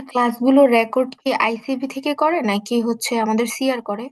ক্লাসগুলো রেকর্ড কি আইসিবি থেকে করে নাকি হচ্ছে আমাদের সিআর করে?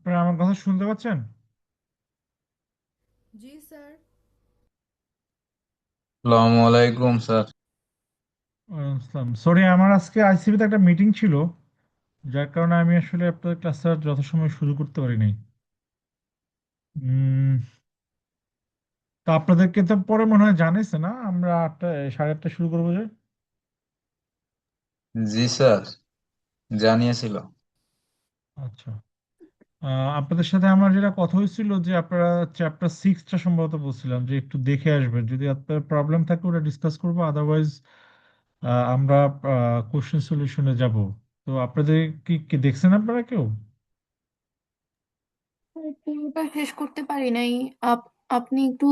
আপনারা আমার কথা শুনতে পাচ্ছেন? জি স্যার। আসসালামু আলাইকুম স্যার। সরি, আমার আজকে আইসিবিতে একটা মিটিং ছিল, যার কারণে আমি আসলে আপনাদের ক্লাসটা যথাসময়ে শুরু করতে পারি নাই। উম, তা আপনাদেরকে তো পরে মনে হয় জানিয়েছে না, আমরা 8টা 8:30 শুরু করবো যে। জি স্যার, জানিয়েছিল। আচ্ছা। আপনাদের সাথে আমার যেটা কথা হয়েছিল যে আপনারা চ্যাপ্টার 6টা সম্ভবত বলছিলাম যে একটু দেখে আসবেন, যদি আপনার প্রবলেম থাকে ওটা ডিসকাস করবো, আদারওয়াইজ আমরা কোশ্চেন সলিউশনে যাব। তো আপনাদের কি দেখছেন আপনারা কেউ? পুরোটা শেষ করতে পারি নাই। আপনি একটু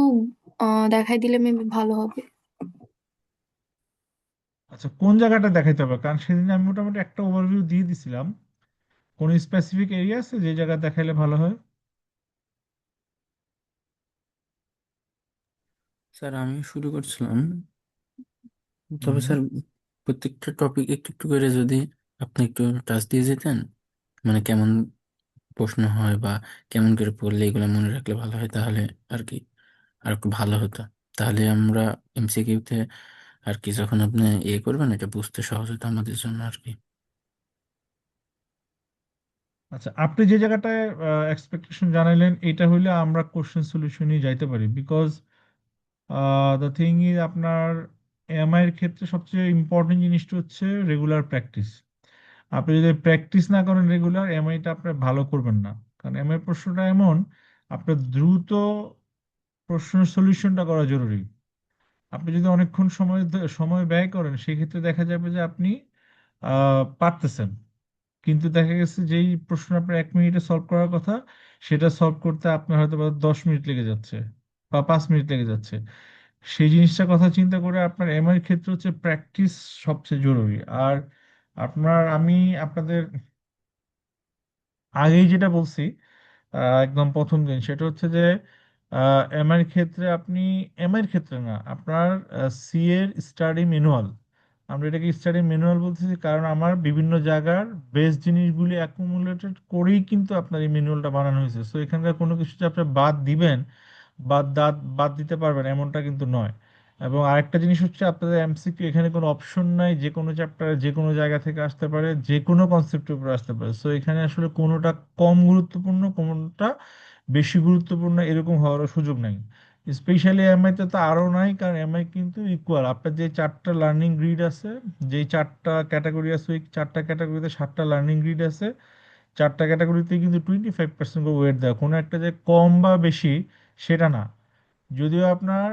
দেখাই দিলে মেবি ভালো হবে। আচ্ছা, কোন জায়গাটা দেখাইতে হবে? কারণ সেদিন আমি মোটামুটি একটা ওভারভিউ দিয়ে দিছিলাম। কোন স্পেসিফিক এরিয়া আছে যে জায়গা দেখাইলে ভালো হয়? স্যার আমি শুরু করছিলাম, তবে হুম। স্যার প্রত্যেকটা টপিক একটু একটু করে যদি আপনি একটু টাচ দিয়ে যেতেন, মানে কেমন প্রশ্ন হয় বা কেমন করে পড়লে এগুলো মনে রাখলে ভালো হয়, তাহলে আর কি আর একটু ভালো হতো। তাহলে আমরা এমসিকিউতে আর কি যখন আপনি করবেন এটা বুঝতে সহজ হতো আমাদের জন্য আর কি। আচ্ছা, আপনি যে জায়গাটায় এক্সপেকটেশন জানাইলেন এটা হইলে আমরা কোশ্চেন সলিউশনে যাইতে পারি, বিকজ দ্য থিং ইজ আপনার এমআই এর ক্ষেত্রে সবচেয়ে ইম্পর্টেন্ট জিনিসটা হচ্ছে রেগুলার প্র্যাকটিস। আপনি যদি প্র্যাকটিস না করেন রেগুলার, এমআইটা আপনি ভালো করবেন না। কারণ এমআই প্রশ্নটা এমন, আপনার দ্রুত প্রশ্নের সলিউশনটা করা জরুরি। আপনি যদি অনেকক্ষণ সময় ব্যয় করেন, সেক্ষেত্রে দেখা যাবে যে আপনি পারতেছেন, কিন্তু দেখা গেছে যেই প্রশ্ন আপনার 1 মিনিটে সলভ করার কথা, সেটা সলভ করতে আপনার হয়তো বা 10 মিনিট লেগে যাচ্ছে বা 5 মিনিট লেগে যাচ্ছে। সেই জিনিসটার কথা চিন্তা করে আপনার এমআই ক্ষেত্রে হচ্ছে প্র্যাকটিস সবচেয়ে জরুরি। আর আমি আপনাদের আগেই যেটা বলছি, একদম প্রথম দিন, সেটা হচ্ছে যে এমআই এর ক্ষেত্রে আপনি, এমআই এর ক্ষেত্রে না, আপনার সি এর স্টাডি ম্যানুয়াল, আমরা এটাকে স্টাডি ম্যানুয়াল বলতেছি কারণ আমার বিভিন্ন জায়গার বেস জিনিসগুলি অ্যাকুমুলেটেড করেই কিন্তু আপনার এই ম্যানুয়ালটা বানানো হয়েছে। সো এখানকার কোনো কিছু যে আপনি বাদ দিবেন, বাদ দিতে পারবেন এমনটা কিন্তু নয়। এবং আরেকটা জিনিস হচ্ছে, আপনাদের এমসিকিউ এখানে কোনো অপশন নাই, যে কোনো চ্যাপ্টারে যে কোনো জায়গা থেকে আসতে পারে, যে কোনো কনসেপ্টের উপর আসতে পারে। সো এখানে আসলে কোনোটা কম গুরুত্বপূর্ণ, কোনোটা বেশি গুরুত্বপূর্ণ এরকম হওয়ারও সুযোগ নাই। স্পেশালি এমআই তে তো আরও নাই, কারণ এমআই কিন্তু ইকুয়াল। আপনার যে 4টা লার্নিং গ্রিড আছে, যেই 4টা ক্যাটাগরি আছে, ওই 4টা ক্যাটাগরিতে 7টা লার্নিং গ্রিড আছে। 4টা ক্যাটাগরিতে কিন্তু 25% করে ওয়েট দেওয়া, কোনো একটা যে কম বা বেশি সেটা না। যদিও আপনার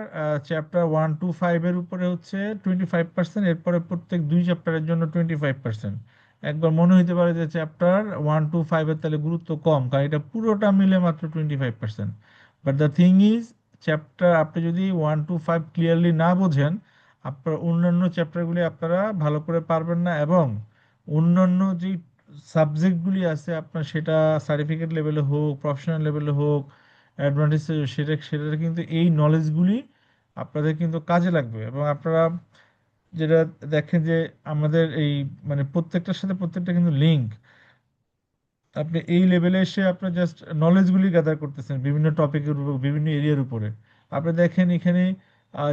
চ্যাপ্টার 1 to 5 এর উপরে হচ্ছে 25%, এরপরে প্রত্যেক 2 চ্যাপ্টারের জন্য 25%। একবার মনে হইতে পারে যে চ্যাপ্টার 1 to 5 এর তাহলে গুরুত্ব কম, কারণ এটা পুরোটা মিলে মাত্র 25%। But the thing is, chapter আপনি যদি 1 to 5 ক্লিয়ারলি না বোঝেন, আপনার অন্যান্য চ্যাপ্টারগুলি আপনারা ভালো করে পারবেন না। এবং অন্যান্য যে সাবজেক্টগুলি আছে আপনার, সেটা সার্টিফিকেট লেভেলে হোক, প্রফেশনাল লেভেলে হোক, অ্যাডভান্টেজ, সেটার কিন্তু এই নলেজগুলি আপনাদের কিন্তু কাজে লাগবে। এবং আপনারা যেটা দেখেন যে আমাদের এই, মানে প্রত্যেকটার সাথে প্রত্যেকটা কিন্তু লিঙ্ক। আপনি এই লেভেলে এসে আপনার জাস্ট নলেজগুলি গ্যাদার করতেছেন বিভিন্ন টপিকের উপর, বিভিন্ন এরিয়ার উপরে। আপনি দেখেন এখানে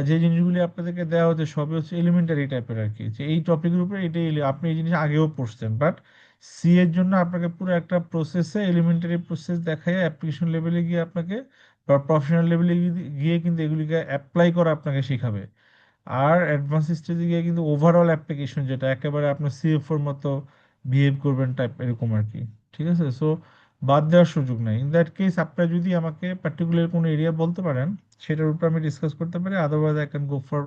যে জিনিসগুলি আপনাদেরকে দেওয়া হচ্ছে সবই হচ্ছে এলিমেন্টারি টাইপের আর কি, যে এই টপিকের উপরে এটাই আপনি এই জিনিস আগেও পড়ছেন। বাট সি এর জন্য আপনাকে পুরো একটা প্রসেসে, এলিমেন্টারি প্রসেস দেখায় অ্যাপ্লিকেশন লেভেলে গিয়ে আপনাকে, বা প্রফেশনাল লেভেলে গিয়ে কিন্তু এগুলিকে অ্যাপ্লাই করা আপনাকে শিখাবে। আর অ্যাডভান্স স্টেজে গিয়ে কিন্তু ওভারঅল অ্যাপ্লিকেশন, যেটা একেবারে আপনার সিএফওর মতো বিহেভ করবেন টাইপ এরকম আর কি। ঠিক আছে? সো বাদ দেওয়ার সুযোগ নাই। ইন দ্যাট কেস আপনারা যদি আমাকে পার্টিকুলার কোনো এরিয়া বলতে পারেন, সেটার উপর আমি ডিসকাস করতে পারি, otherwise I can go for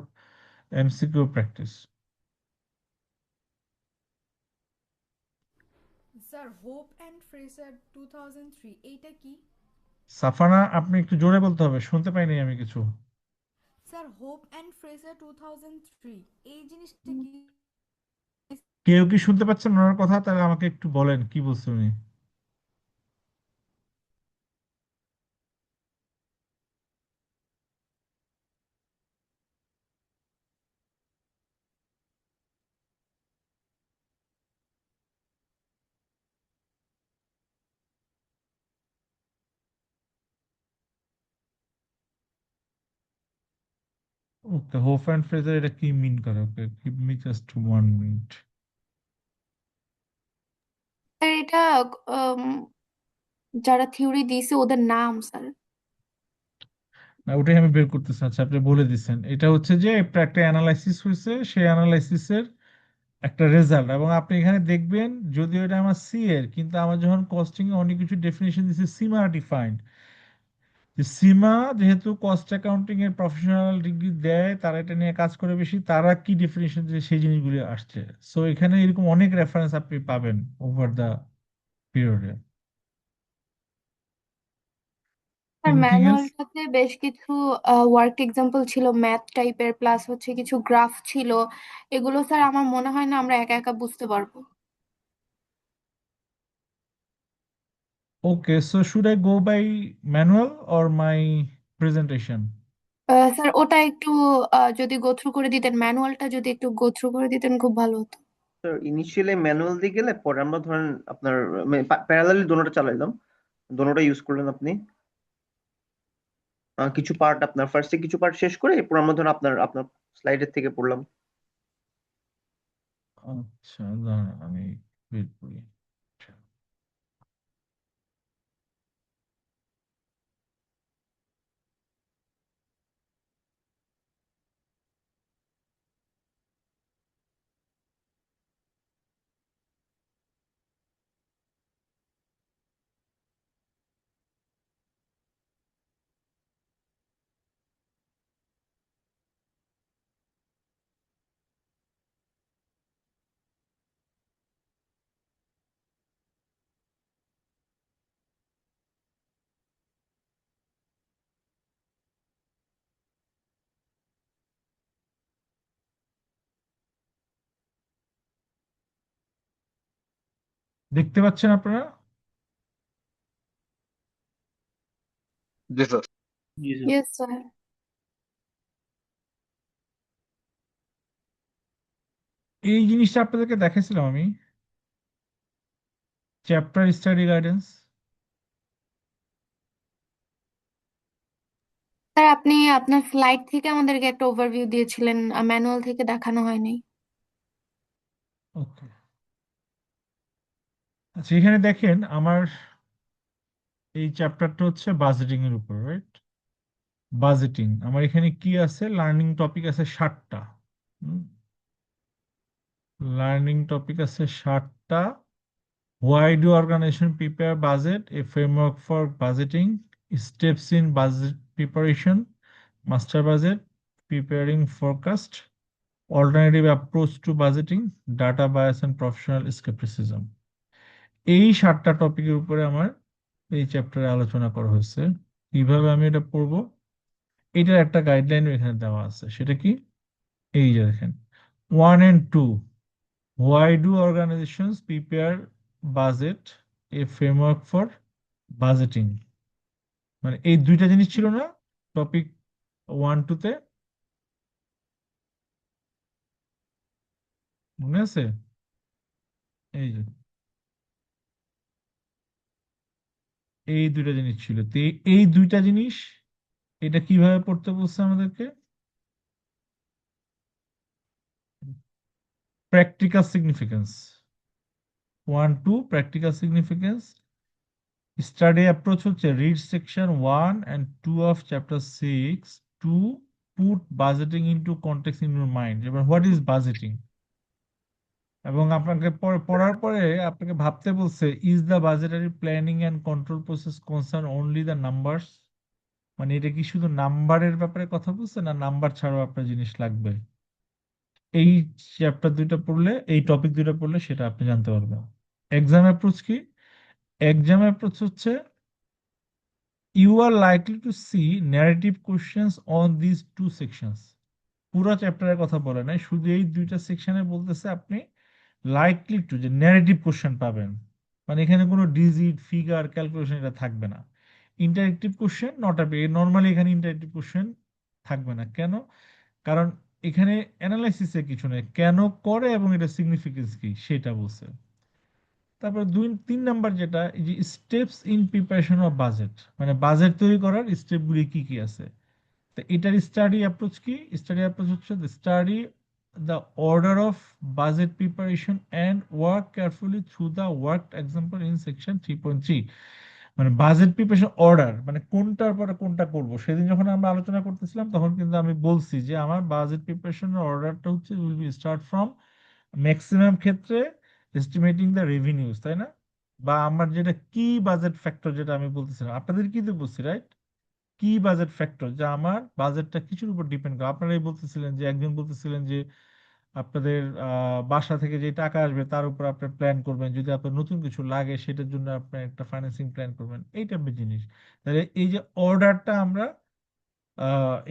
MCQ practice. Sir Hope and Fraser 2003 এইটা কি? সাফানা, আপনি একটু জোরে বলতে হবে, শুনতে পাইনি আমি কিছু। স্যার হোপ অ্যান্ড ফ্রেজার 2003 এই জিনিসটা কি? কেউ কি শুনতে পাচ্ছেন ওনার কথা? তাহলে আমাকে একটু বলেন কি বলছেন উনি। ওকে, হোপ অ্যান্ড ফ্রেজার এটা কি মিন করে? Okay, give me just 1 minute. Sir এটা উম, যারা থিওরি দিয়েছে ওদের নাম স্যার। না, ওটাই আমি বের করতেছি। আচ্ছা, আপনি বলে দিচ্ছেন এটা হচ্ছে যে একটা অ্যানালাইসিস হয়েছে, সেই অ্যানালাইসিসের একটা রেজাল্ট। এবং আপনি এখানে দেখবেন, যদিও এটা আমার সি এর, কিন্তু আমার যখন কস্টিং এ অনেক কিছু ডেফিনেশন দিচ্ছে, সীমা ডিফাইন্ড, যে সীমা যেহেতু কস্ট অ্যাকাউন্টিং এর প্রফেশনাল ডিগ্রি দেয়, তারা এটা নিয়ে কাজ করে বেশি, তারা কি ডেফিনেশন দিচ্ছে সেই জিনিসগুলো আসছে। সো এখানে এরকম অনেক রেফারেন্স আপনি পাবেন ওভার দা পিরিয়ডে। আর এনিথিং এলস? ম্যানুয়ালটাতে বেশ কিছু ওয়ার্ক এক্সাম্পল ছিল ম্যাথ টাইপের, প্লাস হচ্ছে কিছু গ্রাফ ছিল। এগুলো স্যার আমার মনে হয় না আমরা একা একা বুঝতে পারবো। Okay, so should I go by manual or my presentation? Sir ওটা একটু যদি গো থ্রু করে দিতেন, ম্যানুয়ালটা যদি একটু গো থ্রু করে দিতেন খুব ভালো হতো। স্যার ইনিশিয়ালি ম্যানুয়াল দিয়ে গেলে পরে আমরা ধরেন আপনার প্যারালালি দোনোটা চালাইলাম, দোনোটা ইউজ করলেন আপনি। কিছু পার্ট আপনার ফার্স্টে কিছু পার্ট শেষ করে এরপর আমরা ধরেন আপনার আপনার স্লাইডের থেকে পড়লাম। আচ্ছা, দাঁড়ান আমি বের করি। দেখতে পাচ্ছেন আপনারা? জি স্যার। জি স্যার। Yes sir. এই জিনিসটা আপনাদেরকে দেখাইছিলাম আমি, চ্যাপ্টার স্টাডি গাইডেন্স। স্যার আপনি আপনার স্লাইড থেকে আমাদেরকে একটা ওভারভিউ দিয়েছিলেন, ম্যানুয়াল থেকে দেখানো হয়নি। ওকে, আচ্ছা এখানে দেখেন আমার এই চ্যাপ্টারটা হচ্ছে বাজেটিং এর উপর, রাইট? বাজেটিং আমার এখানে কি আছে, লার্নিং টপিক আছে 60টা। লার্নিং টপিক আছে 60টা। Why do organisation prepare budget, a framework for budgeting, steps in budget preparation, master budget, preparing forecast, alternative approach to budgeting, data bias and professional scepticism. এই 7টা টপিকের উপরে আমার এই চ্যাপ্টারে আলোচনা করা হয়েছে। কিভাবে আমি এটা পড়বো, এটার একটা গাইডলাইন এখানে দেওয়া আছে। সেটা কি? এই যে দেখেন, 1 and 2, why do organisations prepare budget, a framework for budgeting. মানে এই দুইটা জিনিস ছিল না টপিক 1-2 তে? মনে আছে? এই যে এই দুইটা জিনিস ছিল। তো এই দুইটা জিনিস, এটা কিভাবে পড়তে বলছে আমাদেরকে? Practical significance 1-2, practical significance. Study approach হচ্ছে read section 1 and 2 of chapter 6 to put budgeting into context in your mind. এবার হোয়াট ইজ বাজেটিং? এবং আপনাকে পড়ার পরে আপনাকে ভাবতে বলছে, is the budgetary planning and control process concern only the numbers? মানে এটা কি শুধু নাম্বারের ব্যাপারে কথা বলছে, না নাম্বার ছাড়াও আপনার জিনিস লাগবে? এই চ্যাপ্টার দুইটা পড়লে, এই টপিক দুইটা পড়লে সেটা আপনি জানতে পারবেন। এক্সাম অ্যাপ্রোচ কি? এক্সাম অ্যাপ্রোচ হচ্ছে, you are likely to see narrative questions on this 2 sections. পুরো চ্যাপ্টারের কথা বলে নাই, শুধু এই দুইটা সেকশনে বলতেছে আপনি লাইকলি টু, যে ন্যারেটিভ কোশ্চেন পাবেন। মানে এখানে কোনো ডিজিট ফিগার ক্যালকুলেশন এটা থাকবে না। ইন্টারেক্টিভ কোশ্চেন নট আপে, নর্মালি এখানে ইন্টারেক্টিভ কোশ্চেন থাকবে না। কেন? কারণ এখানে অ্যানালাইসিসের কিছু নেই, কেন করে এবং এটা সিগনিফিকেন্স কি সেটা বলছে। তারপর 3 নাম্বার যেটা, এই যে steps in preparation of budget, মানে বাজেট তৈরি করার স্টেপগুলি কি কি আছে। তো এটার স্টাডি অ্যাপ্রোচ কি? স্টাডি অ্যাপ্রোচ হচ্ছে the study the order of budget preparation and work carefully through the work example in section 3.3। মানে বাজেট প্রিপারেশন অর্ডার, মানে কোনটার পরে কোনটা করব। সেদিন যখন আমরা আলোচনা করতেছিলাম তখন কিন্তু আমি বলছি যে আমার বাজেট প্রিপারেশনের অর্ডারটা হচ্ছে will be start from maximum ক্ষেত্রে এস্টিমেটিং দ্য রেভিনিউজ, তাই না? বা আমার যেটা কি বাজেট ফ্যাক্টর, যেটা আমি বলতেছিলাম আপনাদের কি বলছি, রাইট? কি বাজেট ফ্যাক্টর, যা আমার বাজেটটা কিছুর উপর ডিপেন্ড করে। আপনারাই বলতেছিলেন যে, একজন বলতেছিলেন যে আপনাদের বাসা থেকে যে টাকা আসবে তার উপর আপনি প্ল্যান করবেন, যদি আপনার নতুন কিছু লাগে সেটার জন্য আপনি একটা ফাইন্যান্সিং প্ল্যান করবেন, এই টাইপের জিনিস। তাহলে এই যে অর্ডারটা আমরা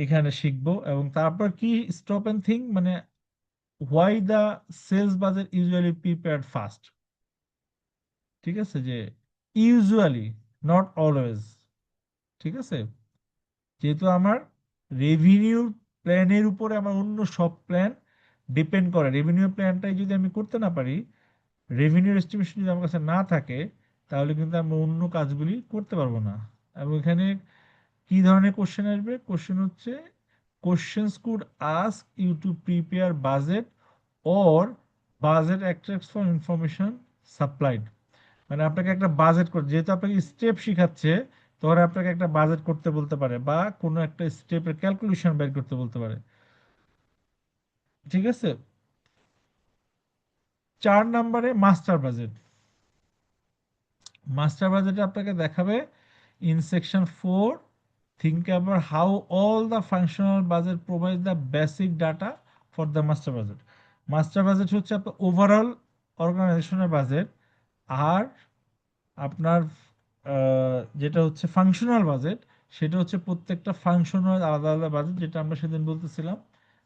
এখানে শিখবো। এবং তারপর কি, স্টপ এন্ড থিঙ্ক, মানে why the sales budget usually prepared first. ঠিক আছে, যে ইউজুয়ালি, নট অলওয়েজ। ঠিক আছে, যেহেতু আমার রেভিনিউ প্ল্যানের উপরে আমার অন্য সব প্ল্যান ডিপেন্ড করে, রেভিনিউ প্ল্যানটাই যদি আমি করতে না পারি, রেভিনিউ এস্টিমেশন যদি আমার কাছে না থাকে, তাহলে কিন্তু আমি অন্য কাজগুলি করতে পারবো না। এবং এখানে কি ধরনের কোশ্চেন আসবে? কোশ্চেন হচ্ছে, questions could ask you to prepare budget or budget extracts for information supplied. মানে আপনাকে একটা বাজেট করতে, যেহেতু আপনাকে স্টেপ শিখাচ্ছে, তখন আপনাকে একটা বাজেট করতে বলতে পারে বা কোনো একটা স্টেপের ক্যালকুলেশন বের করতে বলতে পারে। ঠিক আছে, 4 নম্বরে মাস্টার বাজেট। মাস্টার বাজেটে আপনাকে দেখাবে in section 4, think about how all the functional budget provides the basic data for the master budget. Master budget হচ্ছে আপনার ওভারঅল অর্গানাইজেশনের বাজেট। আর আপনার যেটা হচ্ছে ফাংশনাল বাজেট, সেটা হচ্ছে প্রত্যেকটা ফাংশনাল আলাদা আলাদা বাজেট, যেটা আমরা সেদিন বলতেছিলাম।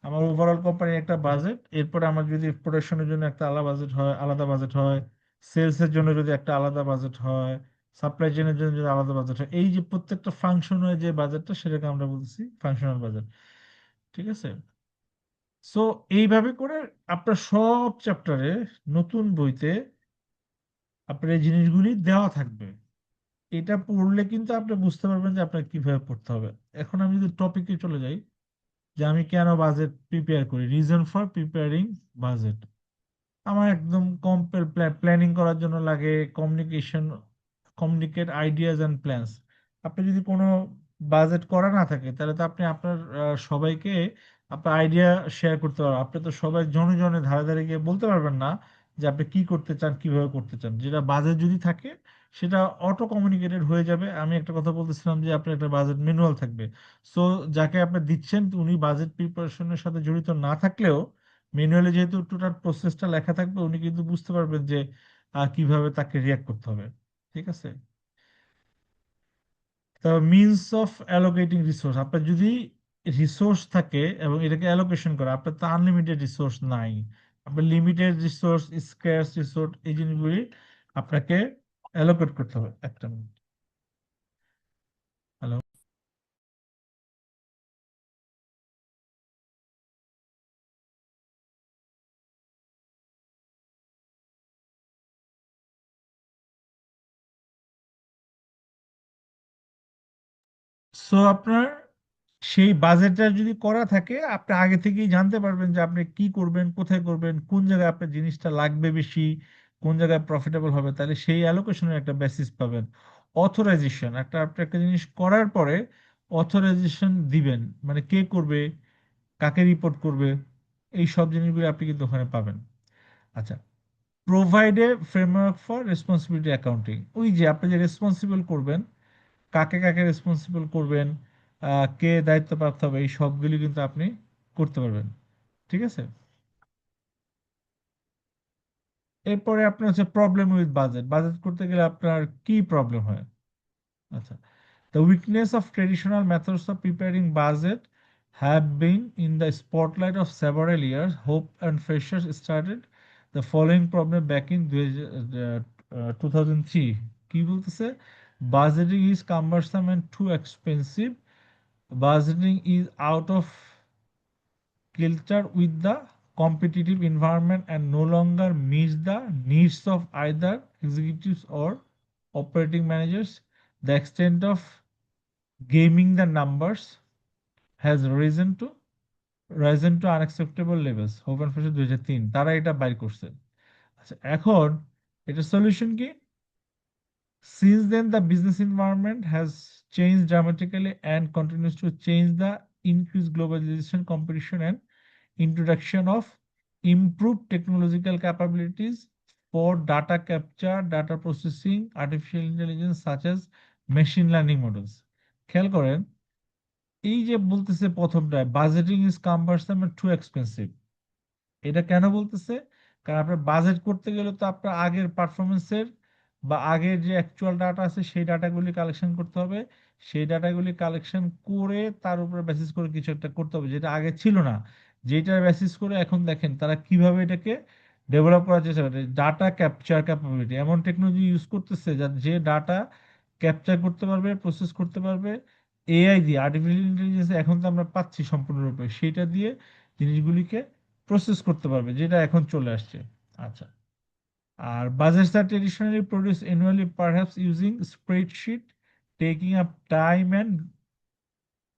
আমার ওভারঅল কোম্পানির একটা বাজেট, এরপরে আমার যদি প্রোডাকশনের জন্য একটা আলাদা বাজেট হয়, সেলসের জন্য যদি একটা আলাদা বাজেট হয়, সাপ্লাই চেইনের জন্য যদি আলাদা বাজেট হয়, এই যে প্রত্যেকটা ফাংশনের যে বাজেটটা, সেটাকে আমরা বলতেছি ফাংশনাল বাজেট। ঠিক আছে, সো এইভাবে করে আপনার সব চ্যাপ্টারে, নতুন বইতে আপনার এই জিনিসগুলি দেওয়া থাকবে। এটা পড়লে কিন্তু আপনি বুঝতে পারবেন যে আপনার কিভাবে পড়তে হবে। এখন আমি যদি টপিকে চলে যাই, যে আমি কেন বাজেট প্রিপেয়ার করি, রিজন ফর প্রিপেয়ারিং বাজেট। আমার একদম প্ল্যানিং করার জন্য লাগে কমিউনিকেট আইডিয়াজ অ্যান্ড প্ল্যানস। আপনি যদি কোনো বাজেট করা না থাকে, তাহলে তো আপনি আপনার সবাইকে আপনার আইডিয়া শেয়ার করতে পারবেন। আপনি তো সবাই জনে জনে ধারে ধারে গিয়ে বলতে পারবেন না যে আপনি কি করতে চান, কিভাবে করতে চান। যেটা বাজেট যদি থাকে, সেটা অটো কমিউনিকেটেড হয়ে যাবে। আমি একটা কথা বলতেছিলাম যে আপনার একটা বাজেট ম্যানুয়াল থাকবে। সো যাকে আপনি দিচ্ছেন উনি বাজেট প্রিপারেশনের সাথে জড়িত না থাকলেও, ম্যানুয়ালি যেহেতু টোটাল প্রসেসটা লেখা থাকবে, উনি কিন্তু বুঝতে পারবেন যে কিভাবে তাকে রিয়াক্ট করতে হবে। ঠিক আছে, তা মিনস অফ অ্যালোকেটিং রিসোর্স, আপনার যদি রিসোর্স থাকে এবং এটাকে অ্যালোকেশন করা, আপনার তো আনলিমিটেড রিসোর্স নাই, আপনার লিমিটেড রিসোর্স, স্কার্স রিসোর্স, এই জিনিসগুলি আপনাকে অ্যালোকেট করতে হবে। একটা মিনিট, হ্যালো। সো আপনার সেই বাজেটটা যদি করা থাকে, আপনি আগে থেকেই জানতে পারবেন যে আপনি কি করবেন, কোথায় করবেন, কোন জায়গায় আপনার জিনিসটা লাগবে বেশি, কোন জায়গায় প্রফিটেবল হবে। তাহলে সেই অ্যালোকেশনের একটা বেসিস পাবেন। অথরাইজেশন, আপনি একটা জিনিস করার পরে অথরাইজেশন দিবেন, মানে কে করবে, কাকে রিপোর্ট করবে, এই সব জিনিসগুলো আপনি কিন্তু ওখানে পাবেন। আচ্ছা, provide a framework for responsibility accounting. ওই যে আপনি যে রেসপন্সিবল করবেন, কাকে কাকে রেসপন্সিবল করবেন, কে দায়িত্বপ্রাপ্ত হবে, এই সবগুলি কিন্তু আপনি করতে পারবেন। ঠিক আছে, এরপরে আপনার হচ্ছে প্রবলেম উইথ বাজেট। বাজেট করতে গেলে আপনার কি প্রবলেম হয়? আচ্ছা, the weakness of traditional methods of preparing budget have been in the spotlight of several years. Hope and Freshers started the following problem back in 2003. কি বলতেছে? Budgeting is cumbersome and too expensive. Budgeting is out of kilter with the competitive environment and no longer meets the needs of either executives or operating managers. The extent of gaming the numbers has reason to unacceptable levels, hope and fresher 2003 তারা এটা বাইর করছে। আচ্ছা, এখন এটা solution কি? Since then, the business environment has changed dramatically and continues to change. The increased globalization, competition, and introduction of improved technological capabilities for data capture, data processing, artificial intelligence, such as machine learning models. খেয়াল করেন, এই যে বলতেছে প্রথমটায় budgeting is cumbersome and too expensive, এটা কেন বলতেছে? কারণ আপনার বাজেট করতে গেলে তো আপনার আগের পারফরমেন্সের বা আগের যে অ্যাকচুয়াল ডাটা আছে সেই ডাটাগুলি কালেকশন করতে হবে। সেই ডাটাগুলি কালেকশন করে তার উপর বেসিস করে কিছু একটা করতে হবে যেটা আগে ছিল না। যেটার বেসিস করে এখন দেখেন তারা কিভাবে এটাকে ডেভেলপ করার চেষ্টা করে, ডাটা ক্যাপচার ক্যাপাবিলিটি, এমন টেকনোলজি ইউজ করতেছে যে ডাটা ক্যাপচার করতে পারবে, প্রসেস করতে পারবে এআই দিয়ে, আর্টিফিশিয়াল ইন্টেলিজেন্স এখন তো আমরা পাচ্ছি সম্পূর্ণরূপে, সেটা দিয়ে জিনিসগুলিকে প্রসেস করতে পারবে, যেটা এখন চলে আসছে। আচ্ছা, আর budgets are traditionally produce annually perhaps using spreadsheet, taking up time and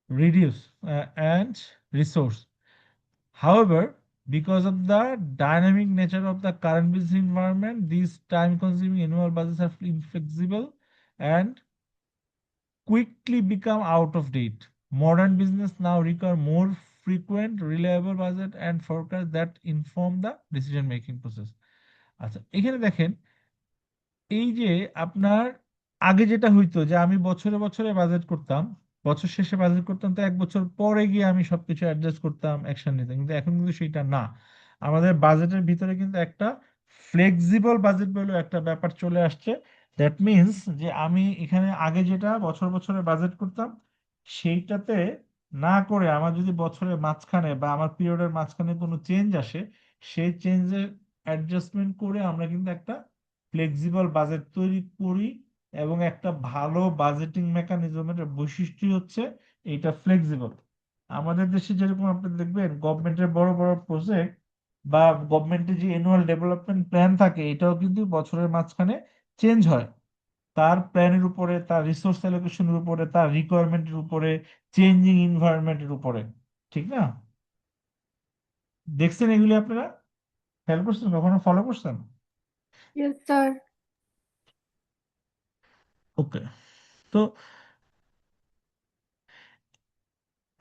reduce and resource. However, because of the dynamic nature of the current business environment, these time-consuming annual budgets are inflexible and quickly become out of date. Modern business now require more frequent, reliable budget and forecast that inform the decision-making process. আচ্ছা, এখানে দেখেন এই যে আপনার আগে যেটা হইতো যে আমি বছরে বছরে বাজেট করতাম, বছর শেষে বাজেট করতাম, তো এক বছর পরে গিয়ে আমি সবকিছু অ্যাডজাস্ট করতাম, অ্যাকশন নিতাম, কিন্তু এখন কিন্তু সেটা না। আমাদের বাজেটের ভিতরে কিন্তু একটা ফ্লেক্সিবল বাজেট বলে একটা ব্যাপার চলে আসছে। দ্যাট মিনস যে আমি এখানে আগে যেটা বছর বছরে বাজেট করতাম সেইটাতে না করে আমার যদি বছরের মাঝখানে বা আমার পিরিয়ডের মাঝখানে কোনো চেঞ্জ আসে, সেই চেঞ্জের অ্যাডজাস্টমেন্ট করে আমরা কিন্তু একটা ফ্লেক্সিবল বাজেট তৈরি করি। এবং একটা ভালো বাজেটিং মেকানিজমের বৈশিষ্ট্য হচ্ছে এইটা ফ্লেক্সিবল। আমাদের দেশে যেরকম আপনি দেখবেন গভর্নমেন্টের বড় বড় প্রজেক্ট বা গভর্নমেন্টের যে অ্যানুয়াল ডেভেলপমেন্ট প্ল্যান থাকে এটাও কিন্তু বছরের মাঝখানে চেঞ্জ হয়, তার প্ল্যানের উপরে, তার রিসোর্স অ্যালোকেশনের উপরে, তার রিকোয়ারমেন্টের উপরে, চেঞ্জিং এনভায়রনমেন্টের উপরে। ঠিক না? দেখছেন এগুলি আপনারা? খেয়াল করছেন, কখনো ফলো করছেন? Yes sir. ওকে, তো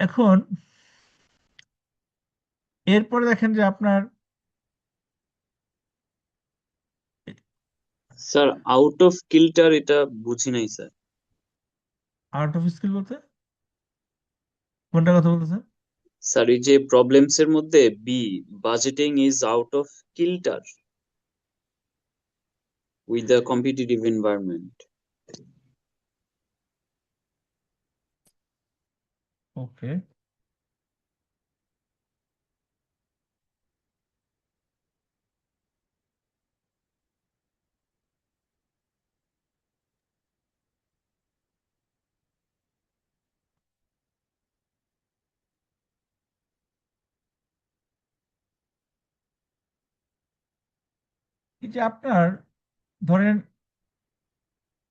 এখন এরপরে দেখেন যে আপনার স্যার আউট অফ কিল্টার এটা বুঝি নাই স্যার। আউট অফ স্কিল বলতে কোনটা কথা বলতেছেন? স্যার এই যে প্রবলেমস এর মধ্যে B, budgeting is out of kilter with the competitive environment. Okay, এই যে আপনার ধরেন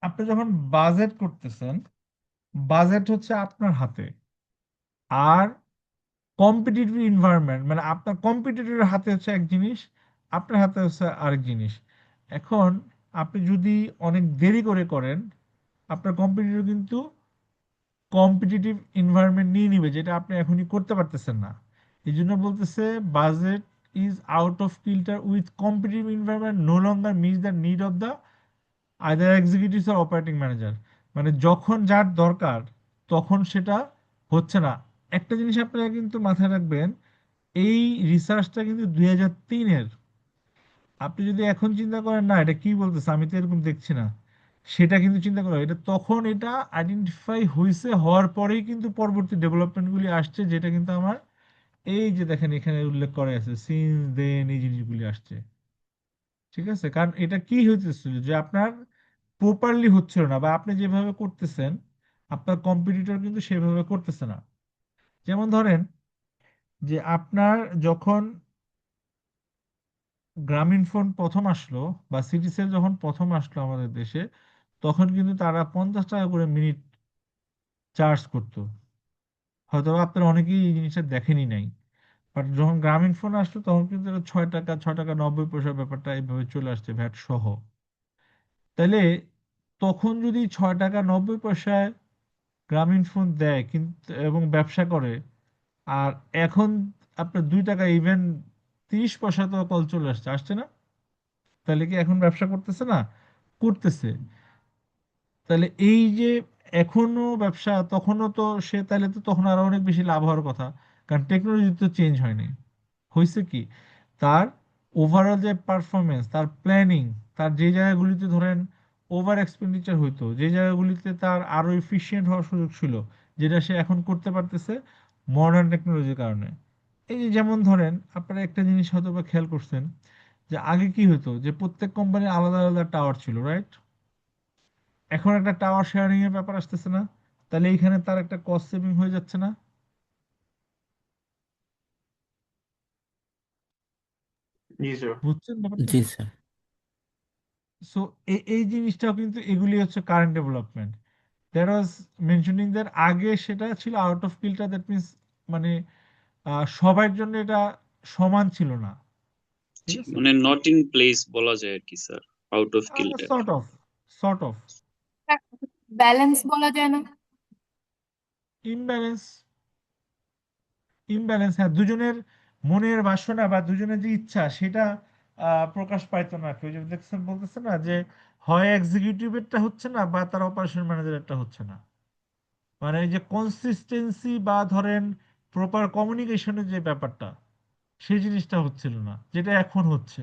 আপনি যখন বাজেট করতেছেন, বাজেট হচ্ছে আপনার হাতে, আর কম্পিটিটিভ এনভায়রনমেন্ট মানে আপনার কম্পিটিটরের হাতে হচ্ছে এক জিনিস, আপনার হাতে হচ্ছে আরেক জিনিস। এখন আপনি যদি অনেক দেরি করে করেন, আপনার কম্পিটিটর কিন্তু কম্পিটিটিভ এনভায়রনমেন্ট নিয়ে নিবে, যেটা আপনি এখনই করতে পারতেছেন না। এই জন্য বলতেছে budget is out of kilter with competitive environment no longer meet the need of the either executives or operating manager. মানে যখন যার দরকার তখন সেটা হচ্ছে না। একটা জিনিস আপনারা কিন্তু মাথায় রাখবেন, এই রিসার্চটা কিন্তু 2003-এর। আপনি যদি এখন চিন্তা করেন না এটা কি বলতেছে, আমি তো এরকম দেখছি না, সেটা কিন্তু চিন্তা করা এটা তখন এটা আইডেন্টিফাই হয়েছে, হওয়ার পরেই কিন্তু পরবর্তী ডেভেলপমেন্টগুলি আসছে, যেটা কিন্তু আমার এই যে দেখেন এখানে উল্লেখ করা আছে সিন্স দেন এই জিনিসগুলি আসছে। ঠিক আছে, কারণ এটা কি হইতেছিল যে আপনার প্রপারলি হচ্ছিল না, বা আপনি যেভাবে করতেছেন আপনার কম্পিটিটর কিন্তু সেভাবে করতেছে না। যেমন ধরেন যে আপনার যখন গ্রামীণ ফোন প্রথম আসলো বা সিটিসেল যখন প্রথম আসলো আমাদের দেশে, তখন কিন্তু তারা 50 টাকা করে মিনিট চার্জ করতো। হয়তো আপনারা অনেকেই এই জিনিসটা দেখেনি নাই, বাট যখন গ্রামীণ ফোন আসলো তখন কিন্তু এটা 6 টাকা, 6 টাকা 90 পয়সার ব্যাপারটা এইভাবে চলে আসছে ভ্যাট সহ। তাইলে তখন যদি 6 টাকা 90 পয়সায় গ্রামীণ ফোন দেয় কিন্তু এবং ব্যবসা করে, আর এখন আপনার 2 টাকা ইভেন 30 পয়সা তো কল চলে আসছে, আসছে না? তাহলে কি এখন ব্যবসা করতেছে না? করতেছে। তাহলে এই যে এখনো ব্যবসা, তখনও তো সে, তাহলে তো তখন আরো অনেক বেশি লাভ হওয়ার কথা, কারণ টেকনোলজি তো চেঞ্জ হয়নি। হয়েছে কি, তার ওভারঅল যে পারফরমেন্স, তার প্ল্যানিং, তার যে জায়গাগুলিতে ধরেন ওভার এক্সপেন্ডিচার হইতো, যে জায়গাগুলিতে তার আরো এফিশিয়েন্ট হওয়ার সুযোগ ছিল, যেটা সে এখন করতে পারতেছে মডার্ন টেকনোলজির কারণে। এই যে যেমন ধরেন আপনারা একটা জিনিস হয়তো বা খেয়াল করছেন, যে আগে কি হতো যে প্রত্যেক কোম্পানির আলাদা আলাদা টাওয়ার ছিল, রাইট? এখন একটা টাওয়ার শেয়ারিং এর ব্যাপার আসতেছে না? তাহলে এইখানে তার একটা কস্ট সেভিং হয়ে যাচ্ছে না? জি স্যার। বুঝছেন ব্যাপারটা? জি স্যার। সো এই জিনিসটাও কিন্তু, এগুলি হচ্ছে current development. That was mentioning that আগে সেটা ছিল আউট অফ কিলটা, দ্যাট মিনস মানে সবার জন্য এটা সমান ছিল না। ঠিক আছে? মানে নট ইন প্লেস বলা যায় আর কি sir, out of kilter. Sort of, sort of balance বলা যায় না? ইমব্যালেন্স, ইমব্যালেন্স, হ্যাঁ, দুজনের মনের বাসনা বা দুজনের যে ইচ্ছা সেটা প্রকাশ পাইতো না। কেউ যে দেখছেন বলতেছে না যে হয় এক্সিকিউটিভেরটা হচ্ছে না বা তার অপারেশন ম্যানেজারেরটা হচ্ছে না। মানে এই যে কনসিস্টেন্সি বা ধরেন প্রপার কমিউনিকেশনের যে ব্যাপারটা, সেই জিনিসটা হচ্ছিল না, যেটা এখন হচ্ছে।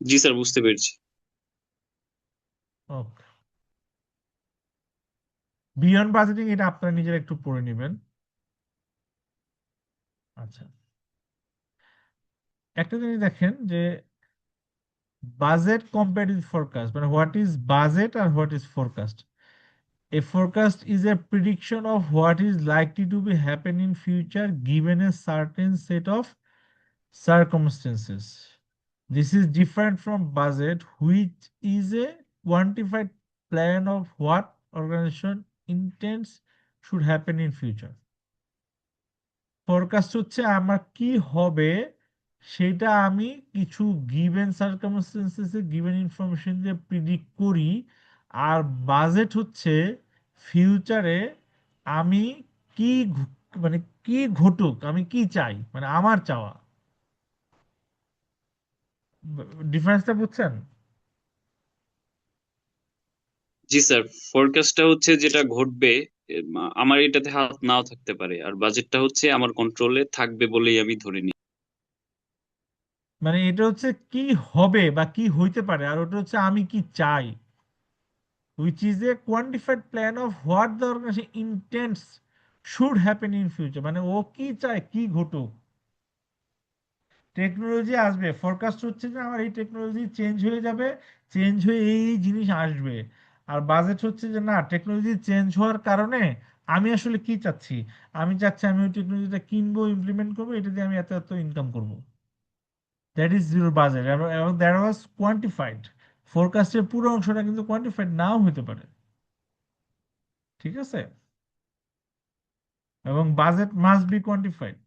জি স্যার, বুঝতে পেরেছি। ওকে, বিয়ন্ড বাজেটিং এটা আপনারা নিজেরা একটু পড়ে নেবেন। আচ্ছা, একটা জিনিস দেখেন যে বাজেট কম্পেয়ার্ড উইথ ফোরকাস্ট, মানে হোয়াট ইজ বাজেট আর what is forecast. A forecast is a prediction of what is likely to be happen in future given a certain set of circumstances. This is different from budget, which is a quantified plan of what organization intends should happen in future. Forecast হচ্ছে আমার কি হবে সেটা আমি কিছু given সার্কামস্টেন্সেসে given information দিয়ে predict করি। আর budget হচ্ছে ফিউচারে আমি কি মানে কি ঘটুক, আমি কি চাই, মানে আমার চাওয়া। ডিফারেন্সটা বুঝছেন? জি স্যার, ফোরকাস্টটা হচ্ছে যেটা ঘটবে, আমার এটাতে হাত নাও থাকতে পারে, আর বাজেটটা হচ্ছে আমার কন্ট্রোলে থাকবে বলেই আমি ধরে নিই। মানে এটা হচ্ছে কি হবে বা কি হইতে পারে, আর ওটা হচ্ছে আমি কি চাই, which is a quantified plan of what the organization intends should happen in future, মানে ও কি চায় কি ঘটুক। টেকনোলজি আসবে, ফরকাস্ট হচ্ছে যে আমার এই টেকনোলজি চেঞ্জ হয়ে যাবে, চেঞ্জ হয়ে এই জিনিস আসবে। আর বাজেট হচ্ছে যে না, টেকনোলজি চেঞ্জ হওয়ার কারণে আমি আসলে কি চাচ্ছি, আমি চাচ্ছি আমি ওই টেকনোলজিটা কিনবো, ইমপ্লিমেন্ট করবো, এটা দিয়ে আমি এত এত ইনকাম করব। দ্যাট ইজ ইউর বাজেট, এবং দ্যাট ওয়াজ কোয়ান্টিফাইড। ফোরকাস্টের পুরো অংশটা কিন্তু কোয়ান্টিফাইড নাও হতে পারে। ঠিক আছে? এবং বাজেট মাস্ট বি কোয়ান্টিফাইড।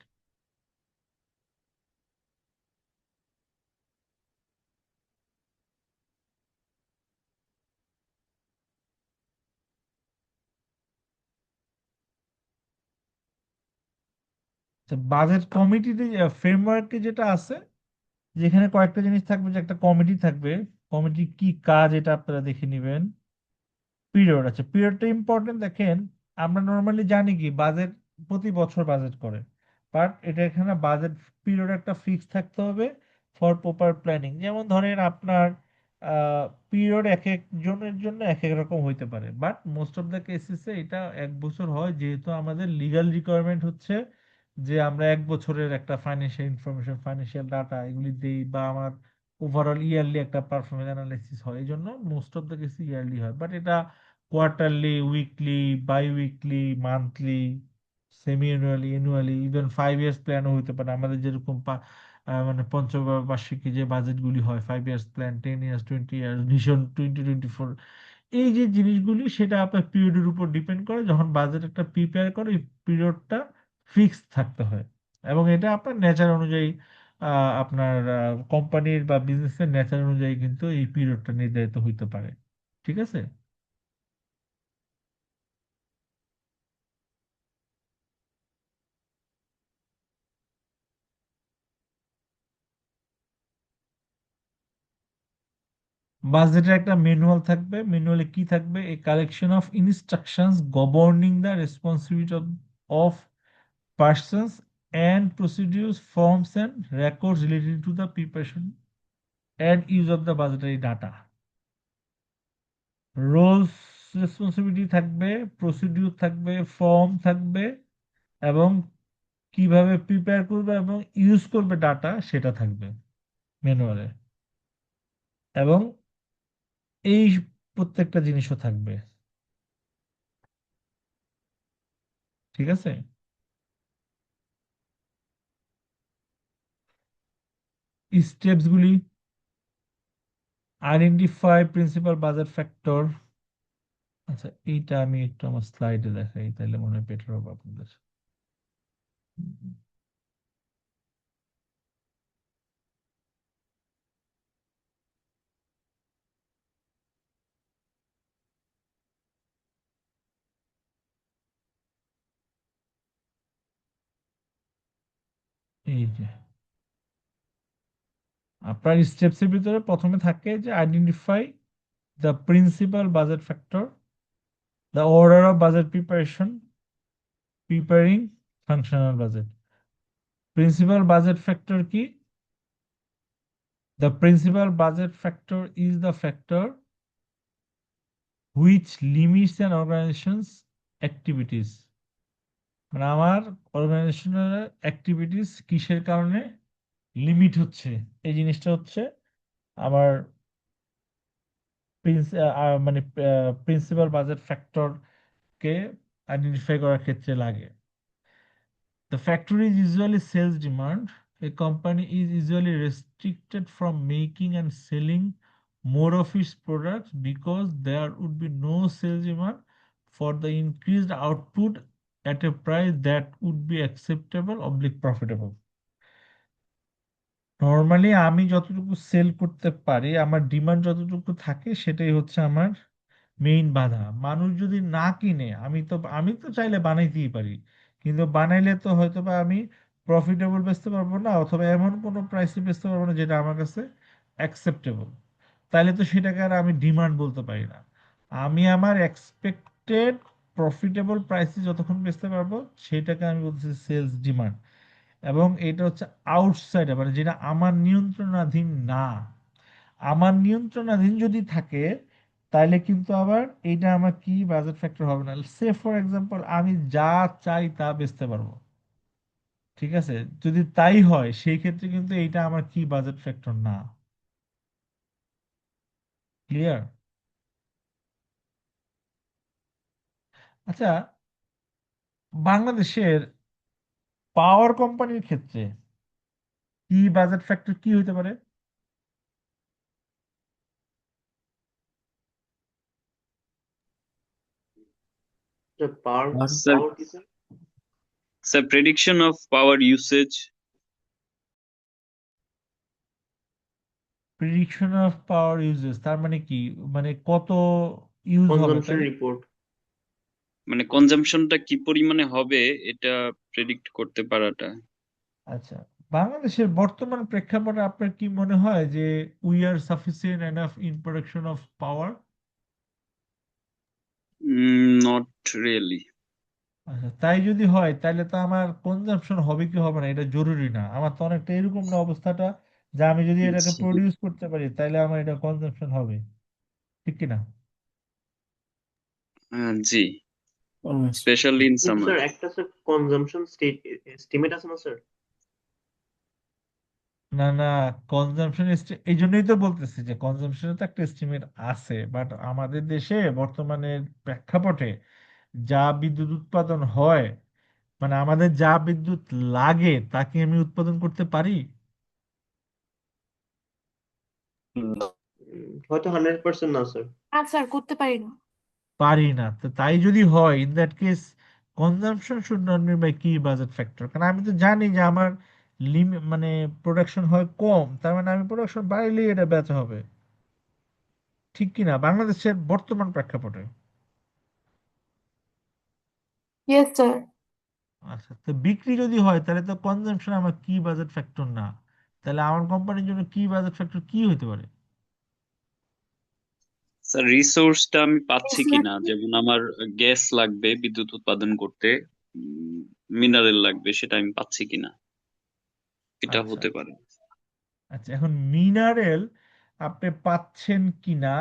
বাজেট কমিটিতে ফ্রেমওয়ার্কে যেটা আছে, যেখানে কয়েকটা জিনিস থাকবে, যে একটা কমিটি থাকবে, কমিটি কি কাজ এটা আপনারা দেখে নেবেন। পিরিয়ড আছে, পিরিয়ডটা ইম্পর্টেন্ট। দেখেন আমরা নর্মালি জানি কি বাজেট প্রতি বছর বাজেট করে, বাট এটা এখানে বাজেট পিরিয়ড একটা ফিক্স থাকতে হবে ফর প্রপার প্ল্যানিং। যেমন ধরেন আপনার পিরিয়ড এক এক জনের জন্য এক এক রকম হইতে পারে, বাট মোস্ট অফ দ্য কেসেসে এটা 1 বছর হয়, যেহেতু আমাদের লিগ্যাল রিকোয়ারমেন্ট হচ্ছে যে আমরা 1 বছরের একটা ফাইন্যান্সিয়াল ইনফরমেশন, ফাইন্যান্সিয়াল ডাটা এগুলি দেই, বা আমার ওভারঅল ইয়ারলি একটা পারফরমেন্স অ্যানালাইসিস হয়। এই জন্য মোস্ট অফ দ্য কেসে ইয়ারলি হয়, বাট এটা quarterly, weekly, biweekly, monthly, semi annually, annually, even 5 years প্ল্যানও হতে পারে। আমাদের যেরকম মানে পঞ্চবার্ষিকী যে বাজেটগুলি হয়, 5 years plan, 10 years, 20 years, vision 2024, এই যে জিনিসগুলি সেটা আপনার পিরিয়ডের উপর ডিপেন্ড করে। যখন বাজেট একটা প্রিপেয়ার করে এই পিরিয়ডটা ফিক্সড থাকতে হয়, এবং এটা আপনার নেচার অনুযায়ী আপনার কোম্পানির বা বিজনেসের নেচার অনুযায়ী কিন্তু এই পিরিয়ডটা নির্ধারিত হইতে পারে। ঠিক আছে। বাজেটের একটা ম্যানুয়াল থাকবে। ম্যানুয়ালে কি থাকবে? A collection of instructions governing the responsibility of persons and procedures, forms and records related to the preparation and use of the budgetary data. Roles responsibility থাকবে, প্রসিডিউর থাকবে, ফর্ম থাকবে, এবং কিভাবে প্রিপেয়ার করবে এবং ইউজ করবে ডাটা সেটা থাকবে ম্যানুয়ালে। এবং এই প্রত্যেকটা জিনিসও থাকবে। ঠিক আছে। স্টেপস গুলি: আইডেন্টিফাই প্রিন্সিপাল বাজেট ফ্যাক্টর। আচ্ছা, এইটা আমি একটু আমার স্লাইডে দেখাই, তাহলে মনে হয় বেটার হবে আপনাদের। এই যে আপনার স্টেপস এর ভিতরে প্রথমে থাকে যে identify the principal budget factor, the order of budget preparation, preparing functional budget. Principal budget factor কি? The principal budget factor is the factor which limits an organisation's activities. মানে আমার অর্গানাইজেশনের অ্যাক্টিভিটিস কিসের কারণে লিমিট হচ্ছে, এই জিনিসটা হচ্ছে আমার মানে প্রিন্সিপাল বাজেট ফ্যাক্টর কে আইডেন্টিফাই করার ক্ষেত্রে লাগে। The factor is usually sales demand. A company is usually restricted from making and selling more of its products because there would be no sales demand for the increased output at a price that would be acceptable oblique profitable. Normally আমি যতটুকু sell করতে পারি, আমার demand যতটুকু থাকে, সেটাই হচ্ছে আমার মেইন বাধা। মানুষ যদি না কিনে, আমি তো চাইলে বানাইতেই পারি, কিন্তু বানাইলে তো হয়তো বা আমি প্রফিটেবল বেচতে পারবো না, অথবা এমন কোনো প্রাইসে বেচতে পারবো না যেটা আমার কাছে অ্যাকসেপ্টেবল। তাইলে তো সেটাকে আর আমি ডিমান্ড বলতে পারি না। আমি আমার এক্সপেক্টেড প্রফিটেবল প্রাইসে যতক্ষণ বেচতে পারবো, সেটাকে আমি বলতেছি সেলস ডিমান্ড। এবং এটা হচ্ছে আউটসাইডার, মানে যেটা আমার নিয়ন্ত্রণাধীন না। আমার নিয়ন্ত্রণাধীন যদি থাকে, তাইলে কিন্তু আবার এইটা আমার কি বাজেট ফ্যাক্টর হবে না। সে ফর এক্সাম্পল, আমি যা চাই তা বেচতে পারবো, ঠিক আছে, যদি তাই হয় সেই ক্ষেত্রে কিন্তু এইটা আমার কি বাজেট ফ্যাক্টর না। ক্লিয়ার? আচ্ছা, বাংলাদেশের পাওয়ার কোম্পানির ক্ষেত্রে কি বাজেট ফ্যাক্টর কি হইতে পারে? পাওয়ার আর স্যার পাওয়ার কি sir? Sir prediction of power usage. Prediction of power uses তার মানে কি? মানে কত ইউজ হবে, তাই কনজাম্পশন না? রিপোর্ট। মানে কনজাম্পশনটা কি পরিমাণে হবে এটা প্রেডিক্ট করতে পারাটা। আচ্ছা, বাংলাদেশের বর্তমান প্রেক্ষাপটে আপনার কি মনে হয় যে we are sufficient enough in production of power? Not really. আচ্ছা, তাই যদি হয় তাহলে তো আমার কনজাম্পশন হবে কি হবে না এটা জরুরি না। আমার তো অনেকটা এরকম না অবস্থাটা, যে আমি যদি এটাকে জি প্রডিউস করতে পারি তাহলে আমার এটা কনজাম্পশন হবে, ঠিক কি না? জি, অলমোস্ট স্পেশালি ইন কিন্তু সামার। স্যার একটা স্যার কনজাম্পশন এস্টিমেট আছে না স্যার? না না, কনজাম্পশন এই জন্যই তো বলতেছি যে কনজাম্পশনের তো একটা এস্টিমেট আছে, বাট আমাদের দেশে বর্তমানে প্রেক্ষাপটে যা বিদ্যুৎ উৎপাদন হয়, মানে আমাদের যা বিদ্যুৎ লাগে তা কি আমি উৎপাদন করতে পারি? হয়তো 100% না স্যার। আর স্যার করতে পারি না। পারি না, তো তাই যদি হয় in that case consumption should not be মাই কি বাজেট ফ্যাক্টর, কারণ আমি তো জানি যে আমার মানে প্রোডাকশন হয় কম, তার মানে আমি প্রোডাকশন বাড়লেই এটা বেচা হবে, ঠিক কিনা বাংলাদেশের বর্তমান প্রেক্ষাপটে? Yes sir. আচ্ছা, তো বিক্রি যদি হয় তাহলে তো কনজাম্পশন আমার কি বাজেট ফ্যাক্টর না, তাহলে আমার কোম্পানির জন্য কি বাজেট ফ্যাক্টর কি হতে পারে? স্যার রিসোর্সটা আমি পাচ্ছি কিনা, যেমন আমার গ্যাস লাগবে বিদ্যুৎ উৎপাদন করতে, মিনারেল লাগবে, সেটা আমি পাচ্ছি কিনা, এটা আচ্ছা হতে পারে। আচ্ছা, এখন মিনারেল আপনি পাচ্ছেন কিনা,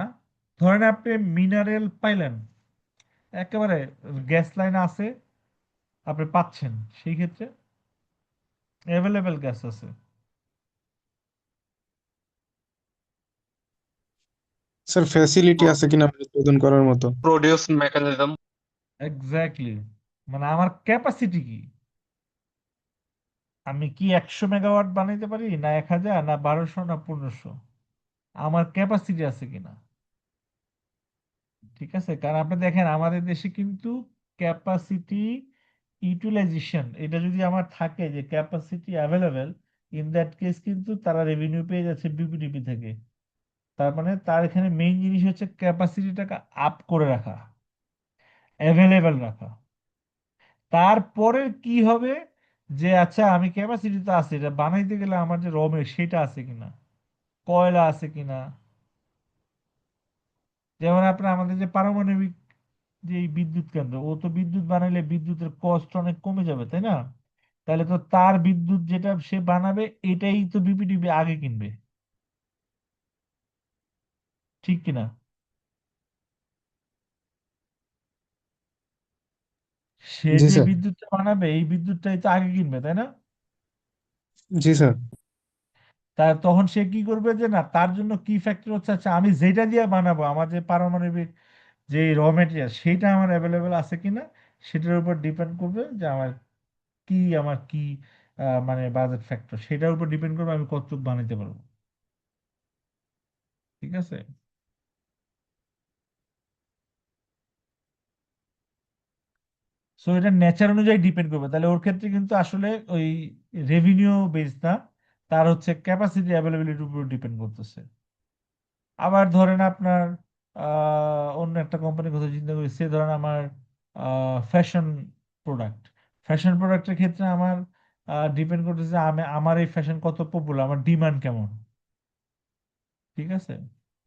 ধরেন আপনি মিনারেল পাইলেন, একেবারে গ্যাস লাইন আছে, আপনি পাচ্ছেন, সেই ক্ষেত্রে অ্যাভেলেবেল গ্যাস আছে। স্যার ফ্যাসিলিটি আছে কিনা উৎপাদন করার মতো? Produce mechanism. এক্স্যাক্টলি, মানে আমার ক্যাপাসিটি কি, আমি কি 100 মেগাওয়াট বানাইতে পারি, না 1000, না 1200, না 1500, আমার ক্যাপাসিটি আছে কিনা। ঠিক আছে, কারণ আপনি দেখেন আমাদের দেশে কিন্তু ক্যাপাসিটি ইউটিলাইজেশন, এটা যদি আমার থাকে যে capacity available, in that case কিন্তু তারা রেভিনিউ পেয়ে যাচ্ছে বিপিডিপি থেকে। তার মানে তার এখানে মেইন জিনিস হচ্ছে ক্যাপাসিটিটাকে আপ করে রাখা, অ্যাভেলেবেল রাখা। তারপরে কি হবে, যে আচ্ছা আমি ক্যাপাসিটি তো আছে, এটা বানাইতে গেলে আমার যে সেটা আছে কিনা, কয়লা আছে কিনা। যেমন আপনার আমাদের যে পারমাণবিক যে এই বিদ্যুৎ কেন্দ্র, ও তো বিদ্যুৎ বানাইলে বিদ্যুতের কস্ট অনেক কমে যাবে, তাই না? তাহলে তো তার বিদ্যুৎ যেটা সে বানাবে এটাই তো বিপিডিবি আগে কিনবে, ঠিক কিনা? সে জি যে স্যার। বিদ্যুৎটা বানাবে এই বিদ্যুৎটাই তো আগে কিনবে, তাই না? জি স্যার। তার তখন সে কি করবে, যে না তার জন্য কি ফ্যাক্টর হচ্ছে, আচ্ছা আমি যেটা দিয়ে বানাবো, আমার যে পারমাণবিক যে র মেটেরিয়াল সেটা আমার অ্যাভেলেবেল আছে কিনা, সেটার উপর ডিপেন্ড করবে যে আমার কি মানে বাজেট ফ্যাক্টর, সেটার উপর ডিপেন্ড করবে আমি কতটুকু বানাইতে পারবো। ঠিক আছে, সো এটা নেচার অনুযায়ী ডিপেন্ড করবে, তাহলে ওর ক্ষেত্রে কিন্তু আসলে ওই রেভিনিউ বেস না, তার হচ্ছে ক্যাপাসিটি অ্যাভেলেবিলিটির উপর ডিপেন্ড করতেছে। আবার ধরেন আপনার অন্য একটা কোম্পানির কথা চিন্তা করি, সে ধরেন আমার ফ্যাশন প্রোডাক্ট, ফ্যাশন প্রোডাক্টের ক্ষেত্রে আমার ডিপেন্ড করতেছে আমার এই ফ্যাশন কত পপুলার, আমার ডিমান্ড কেমন। ঠিক আছে,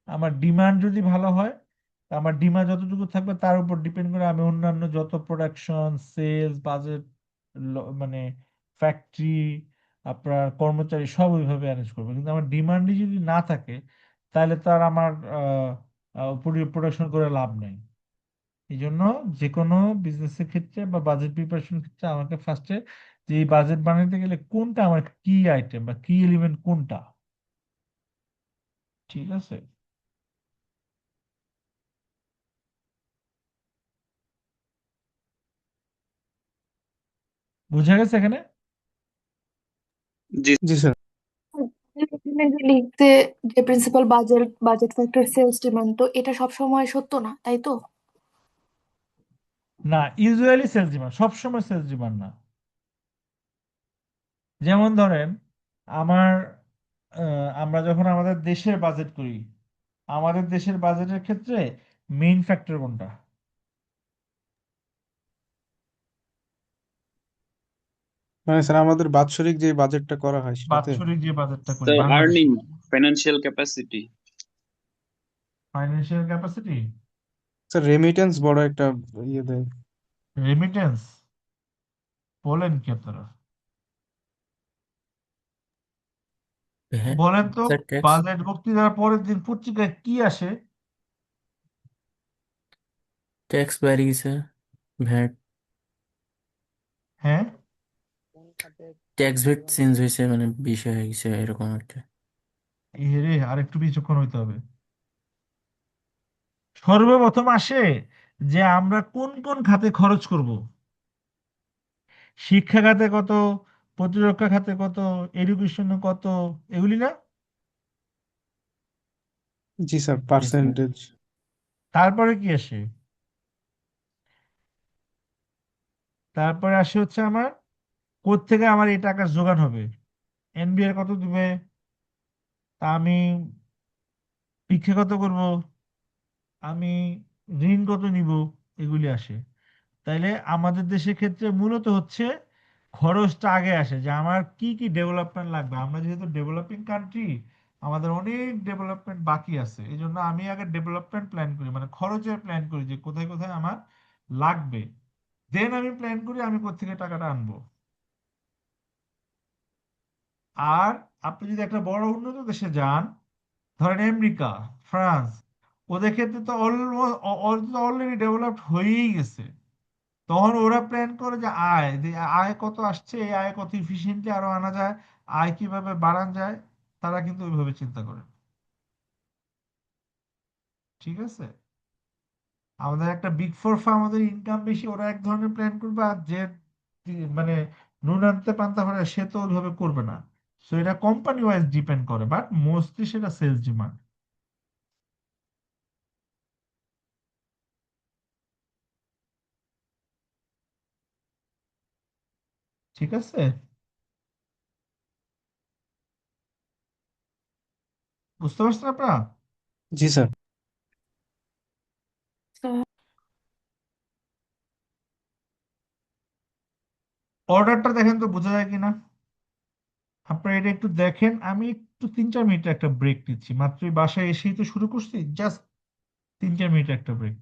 আমার ডিমান্ড যদি ভালো হয়, আমার ডিমান্ড যতটুকু থাকবে তার উপর ডিপেন্ড করে আমি অন্যান্য যত প্রোডাকশন, সেলস, বাজেট, মানে ফ্যাক্টরি, আপনার কর্মচারী সব ওইভাবে অ্যারেঞ্জ করবো। কিন্তু আমার ডিমান্ডই যদি না থাকে, তাহলে তো আর আমার প্রোডাকশন করে লাভ নেই। এই জন্য যে কোনো বিজনেসের ক্ষেত্রে বা বাজেট প্রিপারেশন ক্ষেত্রে আমাকে ফার্স্টে যে এই বাজেট বানাইতে গেলে কোনটা আমার কি আইটেম বা কি এলিমেন্ট কোনটা। ঠিক আছে, বুঝা গেছে এখানে? জি জি স্যার। এখানে যে লিখতে, যে principal budget budget factor sales demand, তো এটা সব সময় সত্য না, তাই তো? না, ইউজুয়ালি সেলস ডিমান্ড, সবসময় সেলস ডিমান্ড না। যেমন ধরেন আমার আমরা যখন আমাদের দেশের বাজেট করি, আমাদের দেশের বাজেটের ক্ষেত্রে মেইন ফ্যাক্টর কোনটা? মানে স্যার আমাদের বাৎসরিক যে বাজেটটা করা হয় সেটাতে? বাৎসরিক যে বাজেটটা করি স্যার, বাংলাদেশে, earning, financial capacity. Financial capacity, sir remittance বড় একটা ইয়ে দেয়। রেমিটেন্স, বলেন কি আপনারা, হ্যাঁ বলেন তো। স্যার, ট্যাক্স বাজেট বক্তৃতার পরের দিন পত্রিকায় কি আসে? ট্যাক্স বাড়িয়েছে, ভ্যাট হ্যাঁ, ট্যাক্স ভ্যাট চেঞ্জ হয়েছে, মানে 20 হয়ে গেছে এরকম একটা। রে আর একটু বিচক্ষণ হইতে হবে। সর্বপ্রথম আসে যে আমরা কোন কোন খাতে খরচ করব, শিক্ষা খাতে কত, প্রতিরক্ষা খাতে কত, এডুকেশনে কত, এগুলি না? জি স্যার, Yes, sir. পার্সেন্টেজ। তারপরে কি আসে? তারপরে আসে হচ্ছে আমার কোত্থেকে আমার এই টাকার জোগান হবে, এনবিআর কত দিবে, তা আমি ভিক্ষা কত করব, আমি ঋণ কত নিব, এগুলি আসে। তাইলে আমাদের দেশের ক্ষেত্রে মূলত হচ্ছে খরচটা আগে আসে, যে আমার কি কি ডেভেলপমেন্ট লাগবে। আমরা যেহেতু ডেভেলপিং কান্ট্রি, আমাদের অনেক ডেভেলপমেন্ট বাকি আছে, এই জন্য আমি আগে ডেভেলপমেন্ট প্ল্যান করি, মানে খরচের প্ল্যান করি যে কোথায় কোথায় আমার লাগবে। দেন আমি প্ল্যান করি আমি কোত্থেকে টাকাটা আনবো। আর আপনি যদি একটা বড় উন্নত দেশে যান, ধরেন আমেরিকা, ফ্রান্স, ওদের ক্ষেত্রে তো অলরেডি ডেভেলপড হয়েই গেছে। তখন ওরা প্ল্যান করে যে আয় কত আসছে, এই আয় কত ইফিসিয়েন্টলি আরো আনা যায়, আয় কিভাবে বাড়ানো যায়, তারা কিন্তু ওইভাবে চিন্তা করে। ঠিক আছে? আমাদের একটা বিগ ফোর ফার্ম, আমাদের ইনকাম বেশি, ওরা এক ধরনের প্ল্যান করবে, আর যে মানে নুন আনতে পান্তা ভাড়া, সে তো ওইভাবে করবে না। সো এটা কোম্পানি ওয়াইজ ডিপেন্ড করে, বাট মোস্টলি সেটা সেলস ডিমান্ড। ঠিক আছে? বুঝতে পারছেন আপনারা? জি স্যার। So, অর্ডারটা দেখেন তো বোঝা যায় কিনা। আপনারা এটা একটু দেখেন, আমি একটু 3-4 মিনিটের একটা ব্রেক নিচ্ছি, মাত্রই বাসায় এসেই তো শুরু করছি, জাস্ট 3-4 মিনিটের একটা ব্রেক।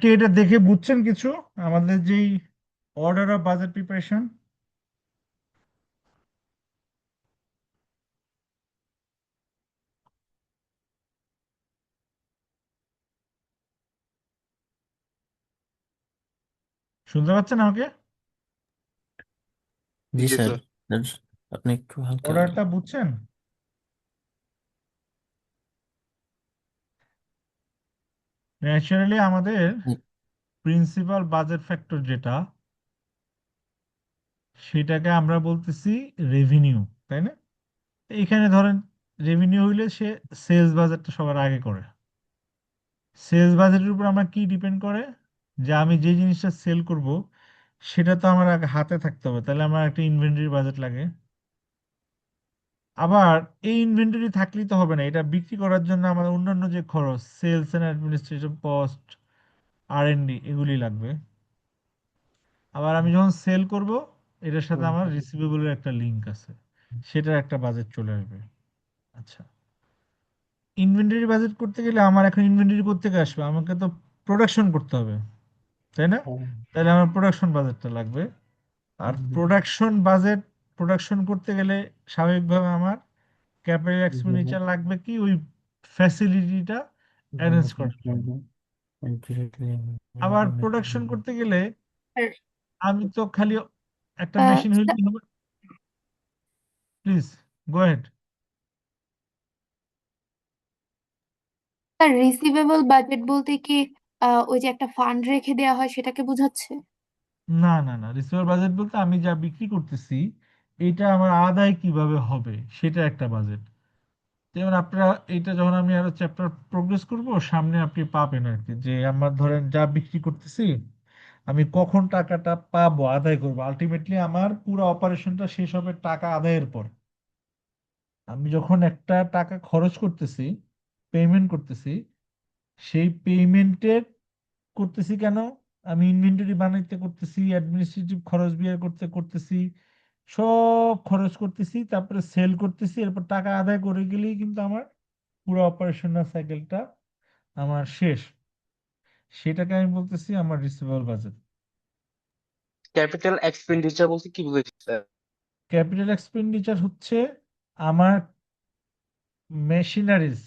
কে এটা দেখে বুঝছেন কিছু আমাদের যেই অর্ডার অফ বাজেট প্রিপারেশন? শুনতে পাচ্ছেন আমাকে? জি জি স্যার, স্যার। স্যার, আপনি একটু হালকা। অর্ডারটা বুঝছেন? ন্যাচারালি আমাদের প্রিন্সিপাল বাজেট ফ্যাক্টর যেটা, সেটাকে আমরা বলতেছি রেভিনিউ, তাই না? এইখানে ধরেন রেভিনিউ হইলে সে সেলস বাজেটটা সবার আগে করে। সেলস বাজেটের উপর আমার কি ডিপেন্ড করে, যে আমি যে জিনিসটা সেল করব সেটা তো আমার আগে হাতে থাকতে হবে, তাহলে আমার একটা ইনভেন্টরি বাজেট লাগে। আবার এই ইনভেন্টরি থাকলেই তো হবে না, এটা বিক্রি করার জন্য আমার অন্যান্য যে খরচ, sales and administrative cost, R&D, এগুলি লাগবে। আবার আমি যখন সেল করব, এটার সাথে আমার রিসিভেবলের একটা লিঙ্ক আছে, সেটার একটা বাজেট চলে আসবে। আচ্ছা, ইনভেন্টরি বাজেট করতে গেলে আমার এখন ইনভেন্টরি করতে আসবে, আমাকে তো প্রোডাকশন করতে হবে, তাই না? তাহলে আমার প্রোডাকশন বাজেটটা লাগবে। আর প্রোডাকশন করতে গেলে স্বাভাবিকভাবে আমার ক্যাপিটাল এক্সপেন্ডিচার লাগবে, কি ওই ফ্যাসিলিটিটা অ্যারেঞ্জ করার জন্য। আবার প্রোডাকশন করতে গেলে আর আমি তো খালি একটা আহ, মেশিন হইলে, please go head. Sir, receivable budget বলতে কি ওই যে একটা ফান্ড রেখে দেওয়া হয় সেটাকে বোঝাচ্ছে? না না না, রিসিভার বাজেট বলতে আমি যা বিক্রি করতেছি এটা আমার আদায় কিভাবে হবে সেটা একটা বাজেট। যেমন আপনারা এটা যখন আমি আরো চ্যাপ্টার প্রোগ্রেস করব সামনে আপনি পাবেন আর কি, যে আমার ধরেন যা বিক্রি করতেছি আমি কখন টাকাটা পাবো, আদায় করবো, আলটিমেটলি আমার পুরো অপারেশনটা শেষ হবে টাকা আদায়ের পর। আমি যখন একটা টাকা খরচ করতেছি, পেমেন্ট করতেছি, সেই পেমেন্টের করতেছি কেন, আমি ইনভেন্টরি বানাইতে করতেছি, অ্যাডমিনিস্ট্রেটিভ খরচ বিয়ার করতে করতেছি, সব খরচ করতেছি, তারপরে সেল করতেছি, এরপর টাকা আদায় করে গেলেই কিন্তু আমার পুরো অপারেশনাল সাইকেলটা আমার শেষ। সেটাকে আমি বলতেছি আমার রিসিভেবল বাজেট। ক্যাপিটাল এক্সপেন্ডিচার বলতে কি বুঝেছি স্যার? ক্যাপিটাল এক্সপেন্ডিচার হচ্ছে আমার মেশিনারিজ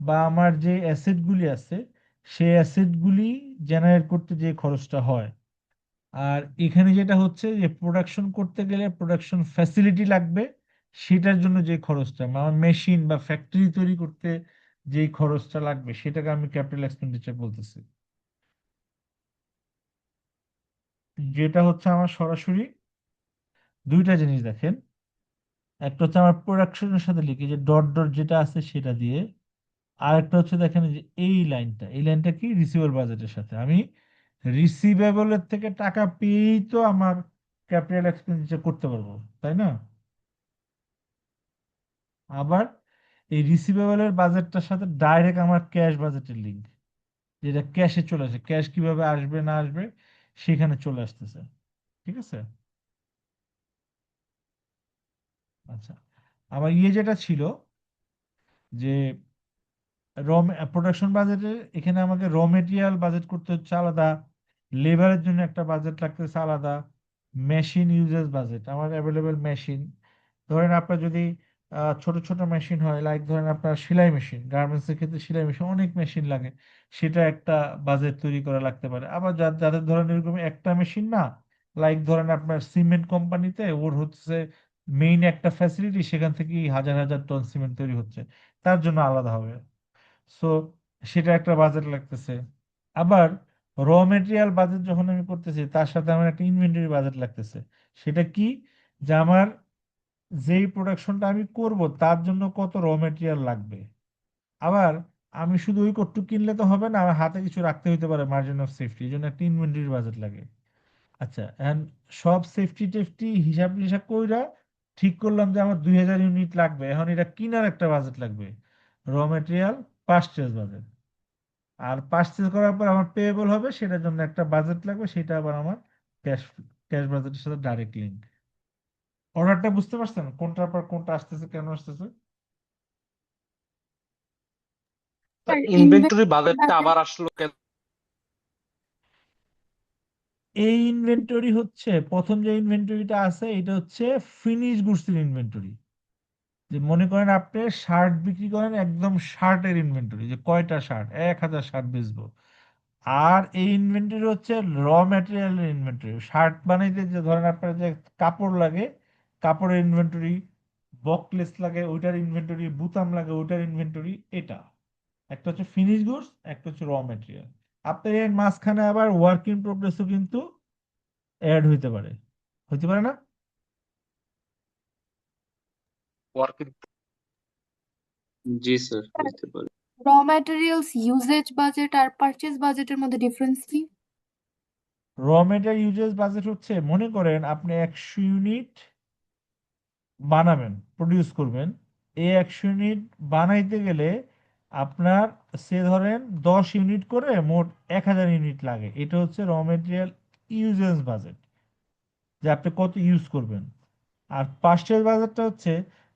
বা আমার যে অ্যাসেটগুলি আছে সেই অ্যাসেটগুলি জেনারেট করতে যে খরচটা হয়। আর এখানে যেটা হচ্ছে যে প্রোডাকশন করতে গেলে প্রোডাকশন ফ্যাসিলিটি লাগবে, সেটার জন্য যে খরচটা, আমার মেশিন বা ফ্যাক্টরি তৈরি করতে যেই খরচটা লাগবে সেটাকে আমি ক্যাপিটাল এক্সপেন্ডিচার বলতেছি। যেটা হচ্ছে আমার সরাসরি দুইটা জিনিস দেখেন, একটা হচ্ছে আমার প্রোডাকশনের সাথে লিখে যে ডট ডট যেটা আছে সেটা দিয়ে, আর একটা হচ্ছে দেখেন যে এই লাইনটা কি রিসিভেবল বাজেটের সাথে, আমি রিসিভেবলের থেকে টাকা পেয়েই তো আমার ক্যাপিটাল এক্সপেন্ডিচার করতে পারবো, তাই না? আবার এই রিসিভেবলের বাজেটটার সাথে ডাইরেক্ট আমার ক্যাশ বাজেটের লিঙ্ক, যেটা ক্যাশে চলে আসে, ক্যাশ কিভাবে আসবে না আসবে সেখানে চলে আসতেছে। ঠিক আছে? আচ্ছা, আমার যেটা ছিল যে র প্রোডাকশন বাজেটে, এখানে আমাকে র মেটেরিয়াল বাজেট করতে হচ্ছে আলাদা, লেবারের জন্য একটা বাজেট লাগতেছে আলাদা, মেশিন ইউজেস বাজেট, আমার অ্যাভেলেবেল মেশিন, ধরেন আপনার যদি ছোট ছোট মেশিন হয়, লাইক ধরেন আপনার সেলাই মেশিন, গার্মেন্টস এর ক্ষেত্রে সেলাই মেশিন অনেক মেশিন লাগে, সেটা একটা বাজেট তৈরি করা লাগতে পারে। আবার যাদের ধরেন এরকম একটা মেশিন না, লাইক ধরেন আপনার সিমেন্ট কোম্পানিতে ওর হচ্ছে মেইন একটা ফ্যাসিলিটি, সেখান থেকে হাজার হাজার টন সিমেন্ট তৈরি হচ্ছে, তার জন্য আলাদা হবে। সো সেটা একটা বাজেট লাগতেছে। আবার র মেটেরিয়াল বাজেট যখন আমি করতেছি তার সাথে আমার একটা ইনভেন্টরি বাজেট লাগতেছে। সেটা কি, যে আমার যেই প্রোডাকশনটা আমি করব তার জন্য কত র মেটেরিয়াল লাগবে। আবার আমি শুধু ওই কটুক কিনলে তো হবে না, আমার হাতে কিছু রাখতে হইতে পারে মার্জিন অফ সেফটি, এই জন্য একটা ইনভেন্টরি বাজেট লাগে। আচ্ছা, এন্ড সব সেফটি টেফটি হিসাব নিসাব কইরা ঠিক করলাম যে আমার 2000 ইউনিট লাগবে, এখন এটা কিনার একটা বাজেট লাগবে, র মেটেরিয়াল পারচেজ বাজেট। আর পারচেজ করার পর আমার পেয়েবল হবে, সেটার জন্য একটা বাজেট লাগবে, সেটা আবার আমার ক্যাশ ক্যাশ বাজেটের সাথে ডাইরেক্ট লিঙ্ক। অর্ডারটা বুঝতে পারছেন কোনটার পর কোনটা আসতেছে, কেন আসতেছে? আর ইনভেন্টরি ইনভেন্টরি বাজেটটা বাজেট, আবার আসলো কেন? এই ইনভেন্টরি হচ্ছে প্রথম যে ইনভেন্টরিটা আছে এটা হচ্ছে ফিনিশ গুডসের ইনভেন্টরি। যে মনে করেন আপনি শার্ট বিক্রি করেন, একদম শার্টের ইনভেন্টরি, যে কয়টা শার্ট, 1000 শার্ট বেচবো। আর এই ইনভেন্টরি হচ্ছে র ম্যাটেরিয়ালের ইনভেন্টরি, শার্ট বানাইতে যে ধরেন আপনার যে কাপড় লাগে, কাপড়ের ইনভেন্টরি, বকলেস লাগে ওইটার ইনভেন্টরি, বুতাম লাগে ওইটার ইনভেন্টরি। এটা একটা হচ্ছে ফিনিশ গুডস, একটা হচ্ছে র ম্যাটেরিয়াল। আপনার এর মাঝখানে আবার ওয়ার্ক ইন প্রোগ্রেসও কিন্তু অ্যাড হইতে পারে, হইতে পারে না? ওয়ার্ক জি স্যার, হইতে পারে। র ম্যাটেরিয়ালস ইউজেজ বাজেট আর পারচেজ বাজেটের মধ্যে ডিফারেন্স কি? র ম্যাটেরিয়াল ইউজেস বাজেট হচ্ছে, মনে করেন আপনি 100 ইউনিট বানাবেন, প্রডিউস করবেন। এই 100 ইউনিট বানাইতে গেলে আপনার সে ধরেন 10 ইউনিট করে মোট 1000 ইউনিট লাগে। এটা হচ্ছে র মেটেরিয়াল ইউজেস বাজেট, যে আপনি কত ইউজ করবেন। আর পার্সেল বাজেটটা হচ্ছে,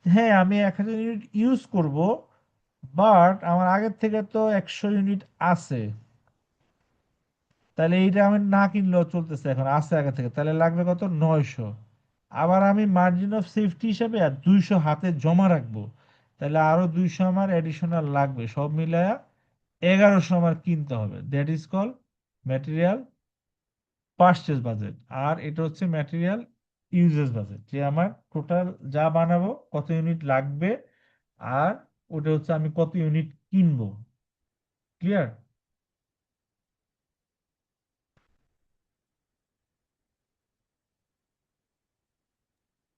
হ্যাঁ আমি 1000 ইউনিট ইউজ করব, বাট আমার আগের থেকে তো 100 ইউনিট আছে, তাহলে এইটা আমি না কিনলেও চলতেছে, এখন আছে আগে থেকে, তাহলে লাগবে কত, 900। আবার আমি মার্জিন অফ সেফটি হিসাবে আর 200 হাতে জমা রাখবো, তাহলে আরো 200 আমার এডিশনাল লাগবে, সব মিলায়া 1100 আমার কিনতে হবে। That is call material purchase budget. আর এটা হচ্ছে ম্যাটেরিয়াল ইউজেস বাজেট, যে আমার টোটাল যা বানাবো কত ইউনিট লাগবে, আর ওটা হচ্ছে আমি কত ইউনিট কিনবো। ক্লিয়ার?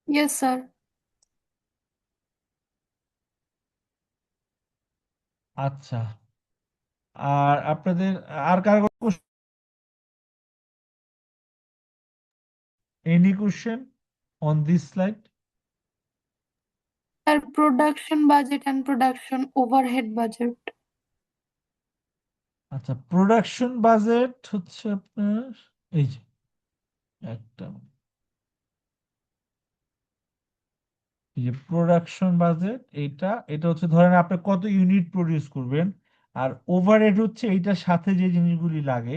Yes sir. আচ্ছা, আর আপনাদের আর কারো any question on this slide? Sir production budget and production overhead budget. আচ্ছা, প্রোডাকশন বাজেট হচ্ছে আপনার এই যে একটা, এই যে প্রোডাকশন বাজেট, এটা এটা হচ্ছে ধরেন আপনি কত ইউনিট প্রডিউস করবেন। আর ওভারহেড হচ্ছে এইটার সাথে যে জিনিসগুলি লাগে,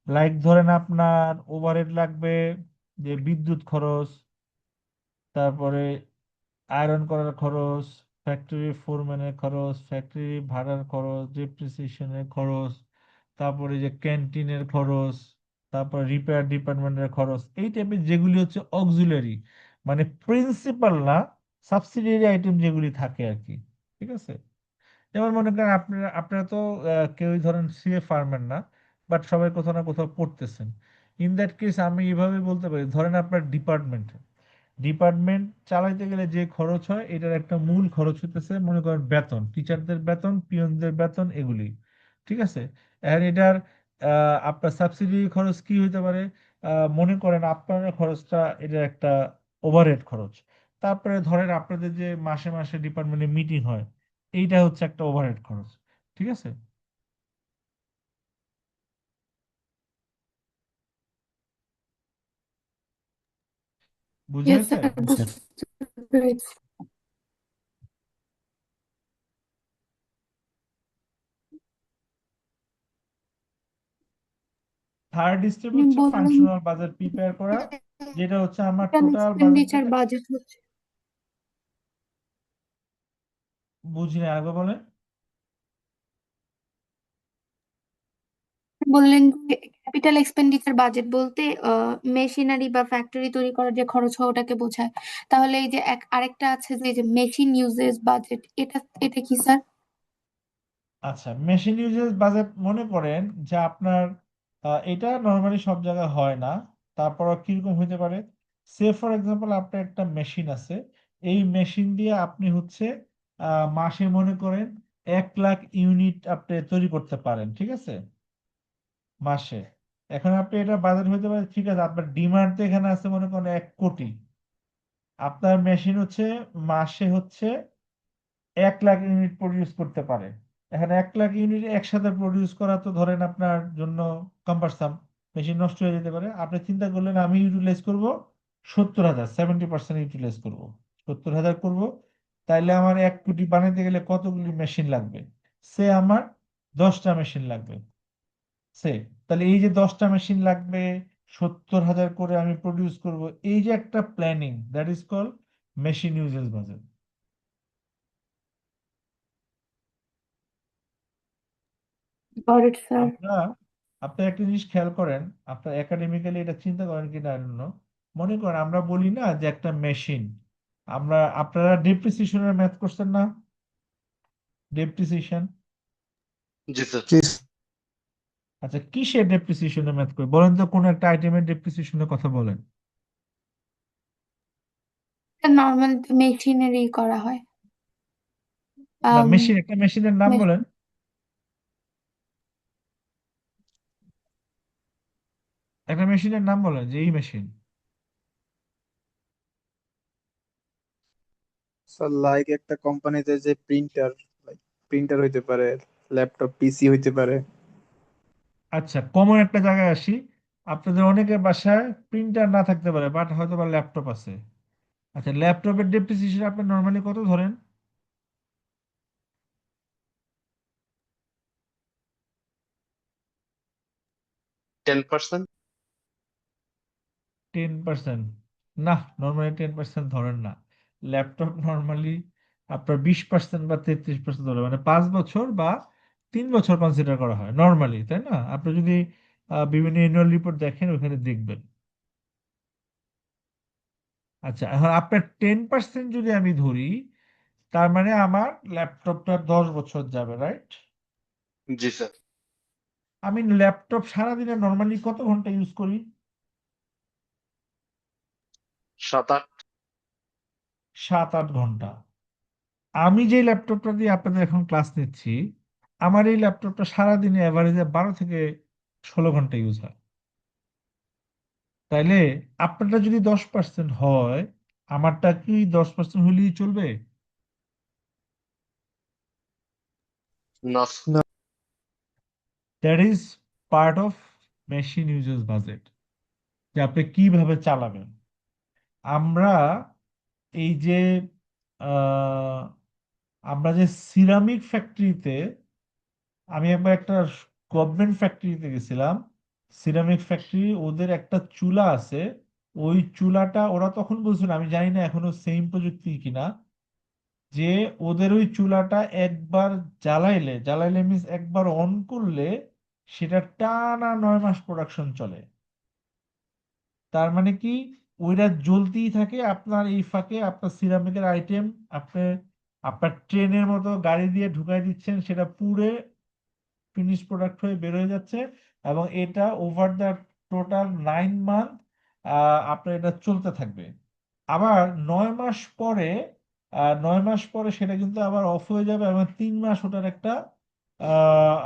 লাইক ধরেন আপনার ওভারহেড লাগবে যে বিদ্যুৎ খরচ, তারপরে আয়রন করার খরচ, ফ্যাক্টরি ফোরম্যানের খরচ, ফ্যাক্টরি ভাড়ার খরচ, ডেপ্রিসিয়েশনের খরচ, তারপরে যে ক্যান্টিনের খরচ, তারপর রিপেয়ার ডিপার্টমেন্টের খরচ, এই টাইপের যেগুলি হচ্ছে অক্সিলারি, মানে প্রিন্সিপাল না, সাবসিডিয়ারি আইটেম যেগুলি থাকে আর কি। ঠিক আছে? যেমন মনে করেন আপনারা আপনারা তো কেউই ধরেন সিএ ফার্মের না, বাট সবাই কোথাও না কোথাও পড়তেছেন। ইন দ্যাট কেস আমি এইভাবে বলতে পারি, ধরেন আপনার ডিপার্টমেন্ট চালাইতে গেলে যে খরচ হয়, এটার একটা মূল খরচ হইতেছে মনে করেন বেতন, টিচারদের বেতন, পিয়নদের বেতন, এগুলি। ঠিক আছে? এখন এটার আপনার সাবসিডি খরচ কি হইতে পারে? মনে করেন আপনার খরচটা, এটা একটা ওভারহেড খরচ। তারপরে ধরেন আপনাদের যে মাসে মাসে ডিপার্টমেন্টে মিটিং হয়, এইটা হচ্ছে একটা ওভারহেড খরচ। ঠিক আছে? বুঝা ইয়েস হয়েছে? স্যার, স্যার বুঝতে পেরেছি। থার্ড স্টেপ আপনি হচ্ছে বললেন ফাংশনাল বাজেট প্রিপেয়ার করা, যেটা হচ্ছে আমার টোটাল টোটাল বাজেট এক্সপেন্ডিচার থেকে। বাজেট হচ্ছে, বুঝিনি, আগে বলেন। বললেন যে ক্যাপিটাল এক্সপেন্ডিচার বাজেট বলতে মেশিনারি বা ফ্যাক্টরি তৈরি করার যে খরচ হয় ওটাকে বোঝায়। তাহলে এই যে আরেকটা আছে যে মেশিন ইউজেস বাজেট, এটা এটা কি স্যার? আচ্ছা, মেশিন ইউজেস বাজেট মনে করেন যে আপনার এটা নর্মালি সব জায়গায় হয় না, তারপর কিরকম হইতে পারে, সে ফর এক্সাম্পল আপনার একটা মেশিন আছে, এই মেশিন দিয়ে আপনি হচ্ছে মাসে মনে করেন 1 লাখ ইউনিট আপনি তৈরি করতে পারেন। ঠিক আছে? মাসে। এখন আপনি এটা বাজেট হইতে পারে, ঠিক আছে, আপনার ডিমান্ড তো এখানে আছে মনে করেন 1 কোটি, আপনার মেশিন হচ্ছে মাসে হচ্ছে 1 লাখ ইউনিট প্রডিউস করতে পারে। এখন 1 লাখ ইউনিট একসাথে প্রডিউস করা তো ধরেন আপনার জন্য কাম্পারসাম, মেশিন নষ্ট হয়ে যেতে পারে। আপনি চিন্তা করলেন আমি ইউটিলাইজ করব 70,000, 70% ইউটিলাইজ করব, 70,000 করব, তাইলে আমার 1 কোটি বানাইতে গেলে কতগুলি মেশিন লাগবে? সে আমার 10টা মেশিন লাগবে। সে তাহলে এই যে 10টা মেশিন লাগবে, 70,000 করে আমি প্রডিউস করব, এই যে একটা planning, that is call machine uses budget. Got it sir. আমরা আপনি একটা জিনিস খেয়াল করেন, আপনার একাডেমিক্যালি এটা চিন্তা করেন কিনা জানো, মনে করেন আমরা বলি না যে একটা মেশিন, আপনারা ডেপ্রিসিয়েশনের ম্যাথ করছেন না? ডেপ্রিসিয়েশন, জি স্যার। জি আচ্ছা কিসের ডেপ্রিসিয়েশনের ম্যাথ করে বলেন তো, কোন একটা আইটেমের ডেপ্রিসিয়েশনের কথা বলেন। নর্মাল মেশিনারি করা হয়। না, আম, মেশিন, একটা মেশিনের নাম মে- বলেন। একটা মেশিনের নাম বলেন যে এই মেশিন। স্যার, লাইক একটা কোম্পানিতে যে প্রিন্টার, প্রিন্টার হইতে পারে, ল্যাপটপ পিসি হইতে পারে। আচ্ছা কমন একটা জায়গায় আসি, আপনাদের অনেকের বাসায় প্রিন্টার না থাকতে পারে বাট হয়তো বা ল্যাপটপ আছে। আচ্ছা ল্যাপটপের ডেপ্রিসিয়েশন আপনি নর্মালি কত ধরেন? 10%। 10%? না, নর্মালি 10% ধরেন না। ল্যাপটপ নর্মালি আপনার 20% বা 33% ধরে, মানে 5 বছর বা 3 বছর কনসিডার করা হয় নর্মালি, তাই না? আপনি যদি বিভিন্ন অ্যানুয়াল রিপোর্ট দেখেন ওখানে দেখবেন। আচ্ছা এখন আপনার 10% যদি আমি ধরি, তার মানে আমার ল্যাপটপটা 10 বছর যাবে, রাইট? জি স্যার। আমি ল্যাপটপ সারাদিনে নর্মালি কত ঘন্টা ইউজ করি? 7-8। 7-8 ঘন্টা। আমি যে ল্যাপটপটা দিয়ে আপনাদের এখন ক্লাস নিচ্ছি, আমার এই ল্যাপটপটা সারাদিনে অ্যাভারেজে 12 থেকে 16 ঘন্টা ইউজ হয়। তাইলে আপনারটা যদি 10% হয়, আমারটা কি 10% হলেই চলবে? না না। That is part of machine uses budget, যে আপনি কিভাবে চালাবেন। আমরা এই যে আহ, আমরা যে সিরামিক ফ্যাক্টরিতে, আমি একবার একটা গভর্নমেন্ট ফ্যাক্টরিতে গেছিলাম, সিরামিক ফ্যাক্টরি, ওদের একটা চুলা আছে, ওই চুলাটা ওরা তখন বলছিল, আমি জানি না এখনো সেম প্রযুক্তি কিনা, যে ওদের ওই চুলাটা একবার জ্বালাইলে, জ্বালাইলে মিন্স একবার অন করলে সেটা টানা 9 মাস প্রোডাকশন চলে। তার মানে কি, ওইটা জ্বলতেই থাকে, আপনার এই ফাঁকে আপনার সিরামিকের আইটেম আপনি আপনার ট্রেনের মতো গাড়ি দিয়ে ঢুকাই দিচ্ছেন, সেটা পুড়ে ফিনিশ প্রোডাক্ট হয়ে বের হয়ে যাচ্ছে, এবং এটা ওভার দ্য টোটাল 9 মান্থ আপনার এটা চলতে থাকবে। আবার 9 মাস পরে, 9 মাস পরে সেটা কিন্তু আবার অফ হয়ে যাবে, এবং 3 মাস ওটার একটা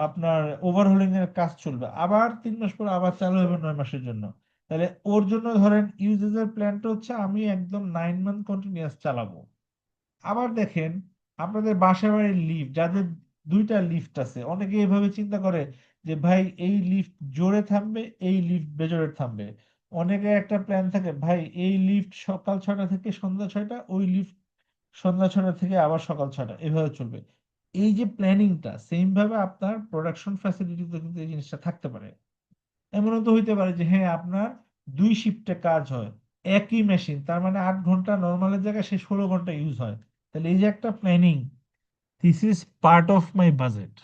আপনার ওভারহোলিং এর কাজ চলবে, আবার 3 মাস পরে আবার চালু হবে 9 মাসের জন্য। তাহলে ওর জন্য ধরেন ইউজেস এর প্ল্যানটা হচ্ছে আমি একদম 9 মান্থ কন্টিনিউয়াস চালাবো। আবার দেখেন, আপনাদের বাসা বাড়ির লিফট, যাদের 2টা লিফট আছে, অনেকে এভাবে চিন্তা করে যে ভাই এই লিফট জোরে থামবে, এই লিফট বেজোরে থামবে। অনেকে একটা প্ল্যান থাকে, ভাই এই লিফট সকাল 6টা থেকে সন্ধ্যা 6টা, ওই লিফট সন্ধ্যা 6টা থেকে আবার সকাল 6টা, এভাবে চলবে। এই যে প্ল্যানিংটা, সেম ভাবে আপনার প্রোডাকশন ফ্যাসিলিটিতে কিন্তু এই জিনিসটা থাকতে পারে। এমনও তো হইতে পারে যে হ্যাঁ আপনার 2 শিফটে কাজ হয়, একই মেশিন, তার মানে 8 ঘন্টা নর্মালের জায়গায় সে 16 ঘন্টা ইউজ হয়। তাহলে এই যে একটা planning, this is part of my budget.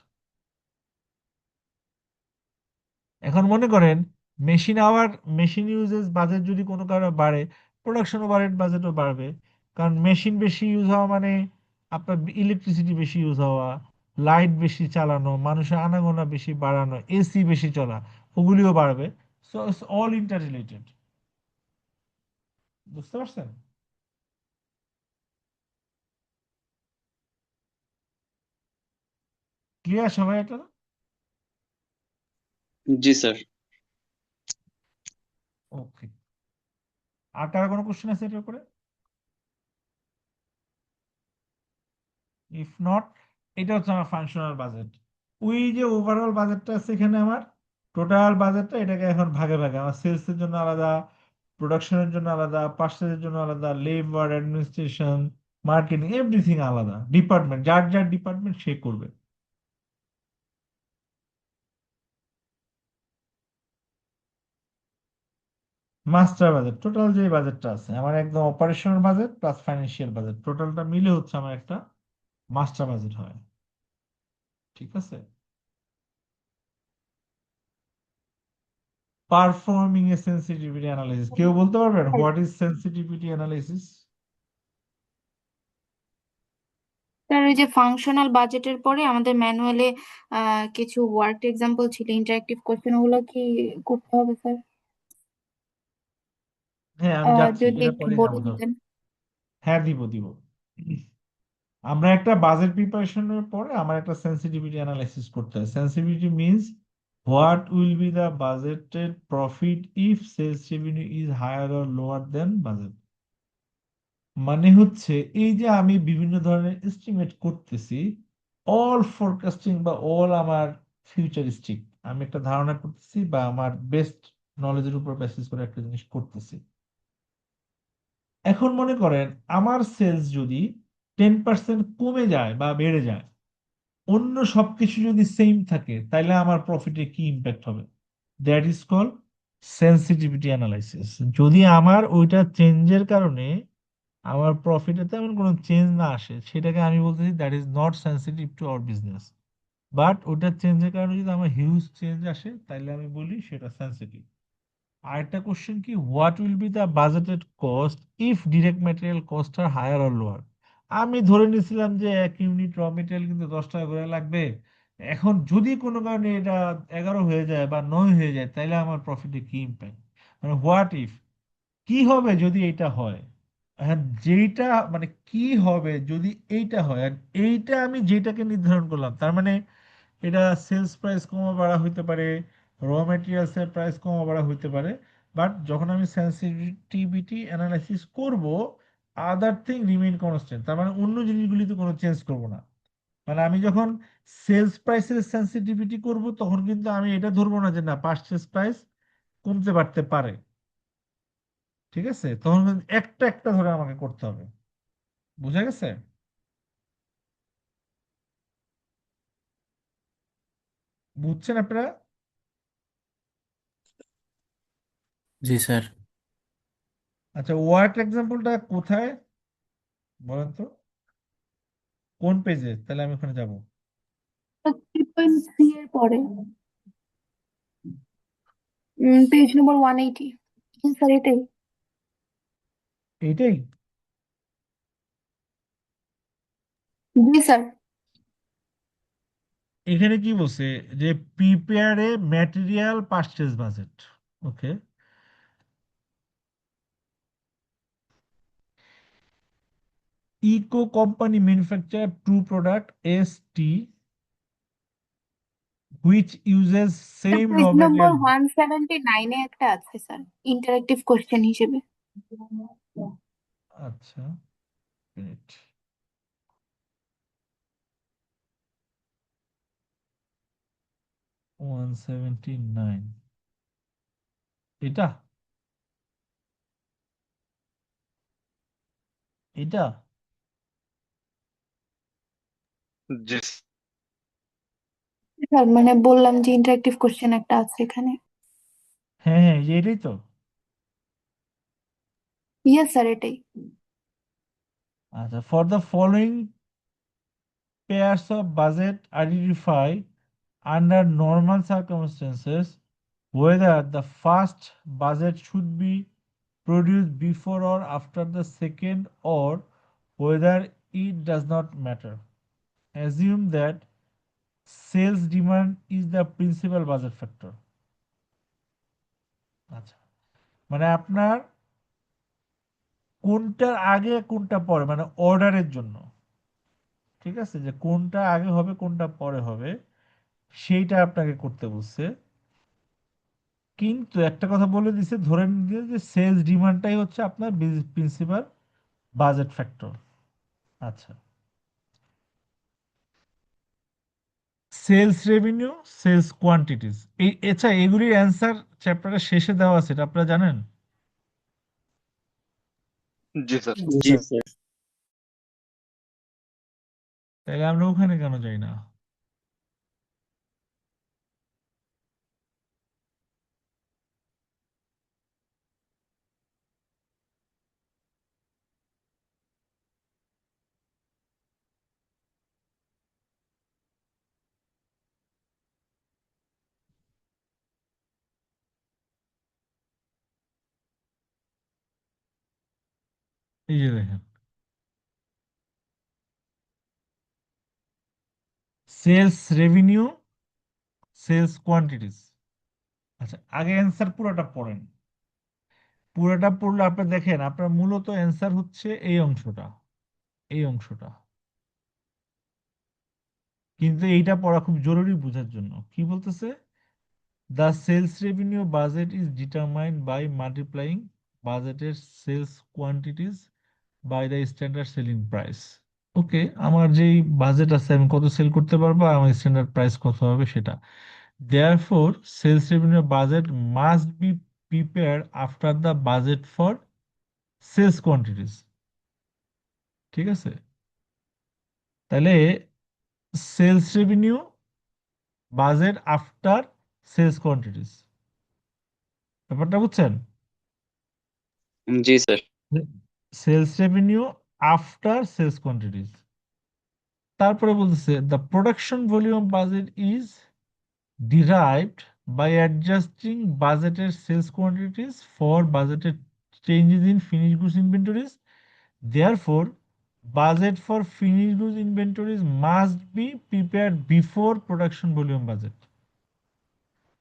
এখন মনে করেন machine hour, machine uses budget যদি কোনো কারণে বাড়ে, প্রোডাকশন ওভারহেড বাজেটও বাড়বে। কারণ মেশিন বেশি ইউজ হওয়া মানে আপনার ইলেকট্রিসিটি বেশি ইউজ হওয়া, লাইট বেশি চালানো, মানুষের আনাগোনা বেশি বাড়ানো, এসি বেশি চলা, ওগুলিও বাড়বে। So it's all inter related. বুঝতে পারছেন? ক্লিয়ার সবাই এটা? জি স্যার। ওকে, আর কারো কোনো কোশ্চেন আছে এটার উপরে? ইফ নট, এটা হচ্ছে আমার ফাংশনাল বাজেট। ওই যে ওভারঅল বাজেটটা আছে এখানে, আমার টোটাল বাজেটটা, এটাকে এখন ভাগে ভাগে, আমার সেলস এর জন্য আলাদা, প্রোডাকশনের জন্য আলাদা, পার্সেলের জন্য আলাদা, লেবার, অ্যাডমিনিস্ট্রেশন, মার্কেটিং, এভরিথিং আলাদা ডিপার্টমেন্ট, যার যার ডিপার্টমেন্ট সে করবে। মাস্টার বাজেট, টোটাল যে বাজেটটা আছে আমার একদম operational budget plus financial budget, টোটালটা মিলে হচ্ছে আমার একটা মাস্টার বাজেট হয়। ঠিক আছে। পারফর্মিং এ সেন্সিটিভিটি অ্যানালাইসিস, কেউ বলতে পারবেন what is sensitivity analysis? Sir ওই যে ফাংশনাল বাজেটের পরে আমাদের ম্যানুয়ালে কিছু ওয়ার্ক এক্সাম্পল ছিল, ইন্টারেক্টিভ কোশ্চেন, ওগুলো কি করতে হবে স্যার? হ্যাঁ আমি যাচ্ছি, যদি এটা একটু পরে বলে যাবো তো। দিতেন। হ্যাঁ দিব দিব। আমরা একটা বাজেট প্রিপারেশনের পরে আমার একটা সেন্সিটিভিটি অ্যানালাইসিস করতে হয়। Sensitivity means what will be the budgeted profit if sales revenue is higher or lower than budget. মানে হচ্ছে এই যে আমি বিভিন্ন ধরনের এস্টিমেট করতেছি, অল ফোরকাস্টিং বা অল আমার ফিউচারিস্টিক, আমি একটা ধারণা করতেছি বা আমার বেস্ট নলেজের উপর বেসিস করে একটা জিনিস করতেছি। এখন মনে করেন আমার সেলস যদি 10% কমে যায় বা বেড়ে যায়, অন্য সবকিছু যদি সেম থাকে, তাহলে আমার প্রফিটে কি ইম্প্যাক্ট হবে? That is call sensitivity analysis. যদি আমার ওইটা চেঞ্জের কারণে আমার প্রফিটে তেমন কোনো চেঞ্জ না আসে, সেটাকে আমি বলতেছি that is not sensitive to our business. But ওটা চেঞ্জের কারণে যদি আমার হিউজ চেঞ্জ আসে, তাহলে আমি বলি সেটা সেন্সিটিভ। আরেকটা কোশ্চেন কি, what will be the budgeted cost if direct material cost are higher or lower? আমি ধরে নিয়েছিলাম যে 1 ইউনিট র মেটেরিয়াল কিন্তু 10 টাকা করে লাগবে, এখন যদি কোনো কারণে এটা 11 হয়ে যায় বা 9 হয়ে যায়, তাহলে আমার প্রফিটে কি ইম্প্যাক্ট? মানে হোয়াট ইফ, কি হবে যদি এটা হয়? হ্যাঁ, যেইটা মানে কি হবে যদি এইটা হয়, আর এইটা আমি যেটাকে নির্ধারণ করলাম, তার মানে এটা সেলস প্রাইস কমা বাড়া হইতে পারে, র মেটেরিয়ালস এর প্রাইস কমা বাড়া হইতে পারে। বাট যখন আমি সেন্সিটিভিটি অ্যানালাইসিস করব, আদার থিং রিমেইন কনস্ট্যান্ট, তার মানে অন্য জিনিসগুলিতে কোনো চেঞ্জ করব না। মানে আমি যখন সেলস প্রাইসের সেন্সিটিভিটি করব, তখন কিন্তু আমি এটা ধরবো না যে না পারচেজ প্রাইস কমতে পারতে পারে। ঠিক আছে, তখন কিন্তু একটা একটা ধরে আমাকে করতে হবে। বুঝা গেছে? বুঝছেন আপনারা? জি স্যার। আচ্ছা, ওয়ার্ক এক্সাম্পলটা কোথায় বলেন তো, কোন পেজে? তাহলে আমি ওখানে যাব। 3.3 এর পরে পেজ নম্বর 180। স্যার এটাই? এইটাই? জি স্যার। এখানে কি বলছে যে prepare a material purchase budget. Okay, Eco company manufacture two product S T which uses same raw page number material. 179 এ একটা আছে স্যার, ইন্টারেক্টিভ কোশ্চেন হিসেবে। আচ্ছা, মিনিট। 179, এটা এটা জি স্যার মানে বললাম যে ইন্টারেক্টিভ কোশ্চেন একটা আছে এখানে। হ্যাঁ হ্যাঁ, এটাই তো। ইয়েস স্যার এটাই। আচ্ছা, for the following pairs of budget identify under normal circumstances whether the first budget should be produced before or after the second, or whether it does not matter. Assume that sales demand is the principal budget factor. আচ্ছা, মানে আপনার কোনটার আগে কোনটা পরে, মানে অর্ডারের জন্য। ঠিক আছে, যে কোনটা আগে হবে কোনটা পরে হবে সেইটা আপনাকে করতে বলছে। কিন্তু একটা কথা বলে দিছে, ধরে নিতে যে সেলস ডিমান্ডটাই হচ্ছে আপনার প্রিন্সিপাল বাজেট ফ্যাক্টর। আচ্ছা, সেলস রেভিনিউ, সেলস কোয়ান্টিটিস, এই আচ্ছা এগুলির অ্যান্সার চ্যাপ্টারের শেষে দেওয়া আছে, এটা আপনারা জানেন? জি স্যার। জি স্যার। তাহলে আমরা ওখানে কেন যাই না? এই যে দেখেন, সেলস রেভিনিউ, সেলস কোয়ান্টিটিস। আচ্ছা, আগে অ্যান্সার পুরোটা পড়েন। পুরোটা পড়লে আপনি দেখেন আপনার মূলত অ্যান্সার হচ্ছে এই অংশটা, এই অংশটা। কিন্তু এইটা পড়া খুব জরুরি বোঝার জন্য। কি বলতেছে? The sales revenue budget is determined by multiplying বাজেটের sales quantities by the standard selling price. Okay, আমার যেই বাজেট আছে আমি কত সেল করতে পারবো, আর আমার স্ট্যান্ডার্ড প্রাইস কত হবে সেটা। Therefore, sales revenue budget must be prepared after the budget for sales quantities. ঠিক আছে? তাহলে sales revenue budget after sales quantities, ব্যাপারটা বুঝছেন? জি sir. Sales revenue after sales quantities. তারপরে বলতেছে the production volume budget is derived by adjusting budgeted sales quantities for budgeted changes in finished goods inventories. Therefore, budget for finished goods inventories must be prepared before production volume budget.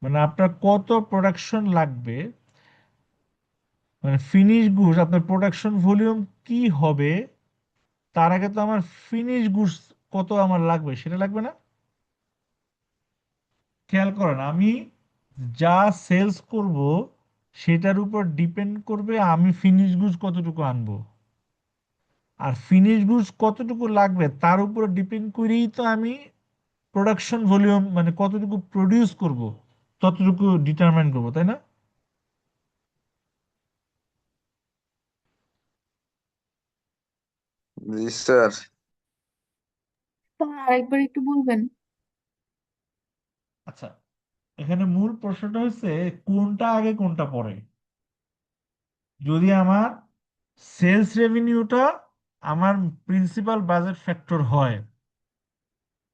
মানে আপনার কত production লাগবে, মানে finish goods আপনার production volume কি হবে, তার আগে তো আমার ফিনিশ গুডস কত আমার লাগবে সেটা লাগবে না? খেয়াল করেন, আমি যা সেলস করব সেটার উপর ডিপেন্ড করবে আমি ফিনিশ গুডস কতটুকু আনবো, আর ফিনিশ গুডস কতটুকু লাগবে তার উপর ডিপেন্ড করেই তো আমি প্রোডাকশন ভলিউম মানে কতটুকু প্রডিউস করব ততটুকু ডিটারমাইন করব, তাই না? জি স্যার। স্যার আরেকবার একটু বলবেন? আচ্ছা, এখানে মূল প্রশ্নটা হচ্ছে কোনটা আগে কোনটা পরে। যদি আমার সেলস রেভিনিউটা আমার প্রিন্সিপাল বাজেট ফ্যাক্টর হয়,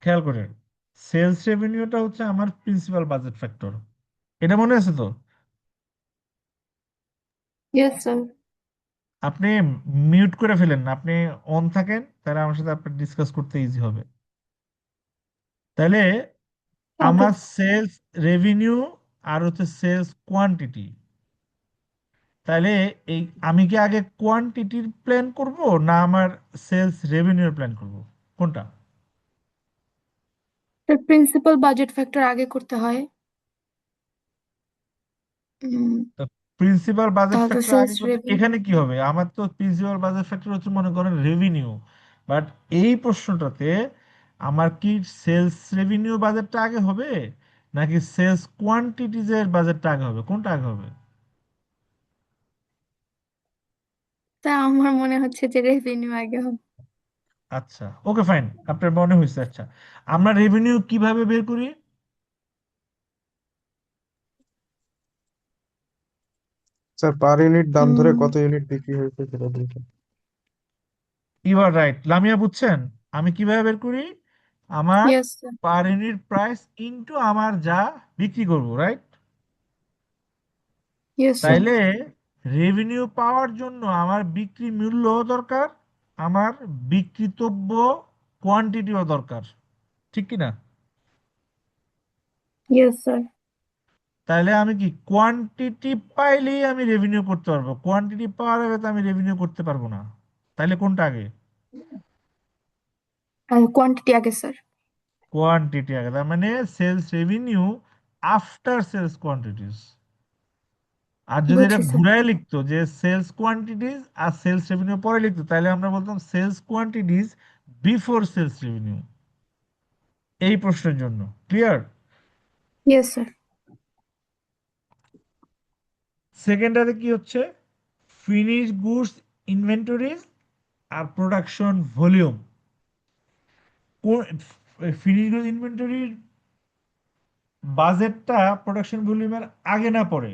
খেয়াল করেন, সেলস রেভিনিউটা হচ্ছে আমার প্রিন্সিপাল বাজেট ফ্যাক্টর, এটা মনে আছে তো? Yes sir. আপনি মিউট করে ফেলেন না, আপনি অন থাকেন, তাহলে আমার সাথে আপনার ডিসকাস করতে ইজি হবে। তাহলে ওকে। আমার সেলস রেভিনিউ আর হচ্ছে সেলস কোয়ান্টিটি, তাহলে এই আমি কি আগে কোয়ান্টিটির প্ল্যান করব না আমার সেলস রেভিনিউর প্ল্যান করব, কোনটা? প্রিন্সিপাল বাজেট ফ্যাক্টর আগে করতে হয়। প্রিন্সিপাল বাজেট তাহলে ফ্যাক্টর আগে সেলস করতে রেভিনিউ। এখানে কি হবে, আমার তো প্রিন্সিপাল বাজেট ফ্যাক্টর হচ্ছে মনে করেন রেভিনিউ, বাট এই প্রশ্নটাতে আমার কি সেলস রেভিনিউ বাজেটটা আগে হবে নাকি সেলস কোয়ান্টিটিজের বাজেটটা আগে হবে, কোনটা আগে হবে? তা আমার মনে হচ্ছে যে রেভিনিউ আগে হবে। আচ্ছা, ওকে ফাইন, আপনার মনে হয়েছে। আচ্ছা, আমরা রেভিনিউ কিভাবে বের করি? স্যার পার ইউনিট দাম ধরে হুম। কত ইউনিট বিক্রি হয়েছে সেটা বলতে। ইউ আর রাইট, লামিয়া, বুঝছেন আমি কিভাবে বের করি? আমার yes sir. Per unit price into আমার যা বিক্রি করব, রাইট? Yes sir. তাইলে রেভিনিউ পাওয়ার জন্য আমার বিক্রি মূল্য দরকার, আমার বিক্রিতব্য কোয়ান্টিটিও দরকার, ঠিক কি না? Yes sir. তাহলে আমি কি কোয়ান্টিটি পাইলেই আমি রেভিনিউ করতে পারবো, কোয়ান্টিটি পাওয়ার আগে তো আমি রেভিনিউ করতে পারবো না। তাহলে কোনটা আগে? কোয়ান্টিটি আগে স্যার। কোয়ান্টিটি আগে, তার মানে sales revenue after sales quantities. আর যদি এটা বুঝছি স্যার। ঘুরায় লিখতো যে সেলস কোয়ান্টিটিস আর সেলস রেভিনিউ পরে লিখতো, তাহলে আমরা বলতাম sales quantities before sales revenue. এই প্রশ্নের জন্য ক্লিয়ার? Yes sir. সেকেন্ডারে কি হচ্ছে, ফিনিশ গুডস ইনভেন্টরিজ আর প্রোডাকশন ভলিউম। ফিনিশ গুডস ইনভেন্টরির বাজেটটা প্রোডাকশন ভলিউমের আগে না পরে?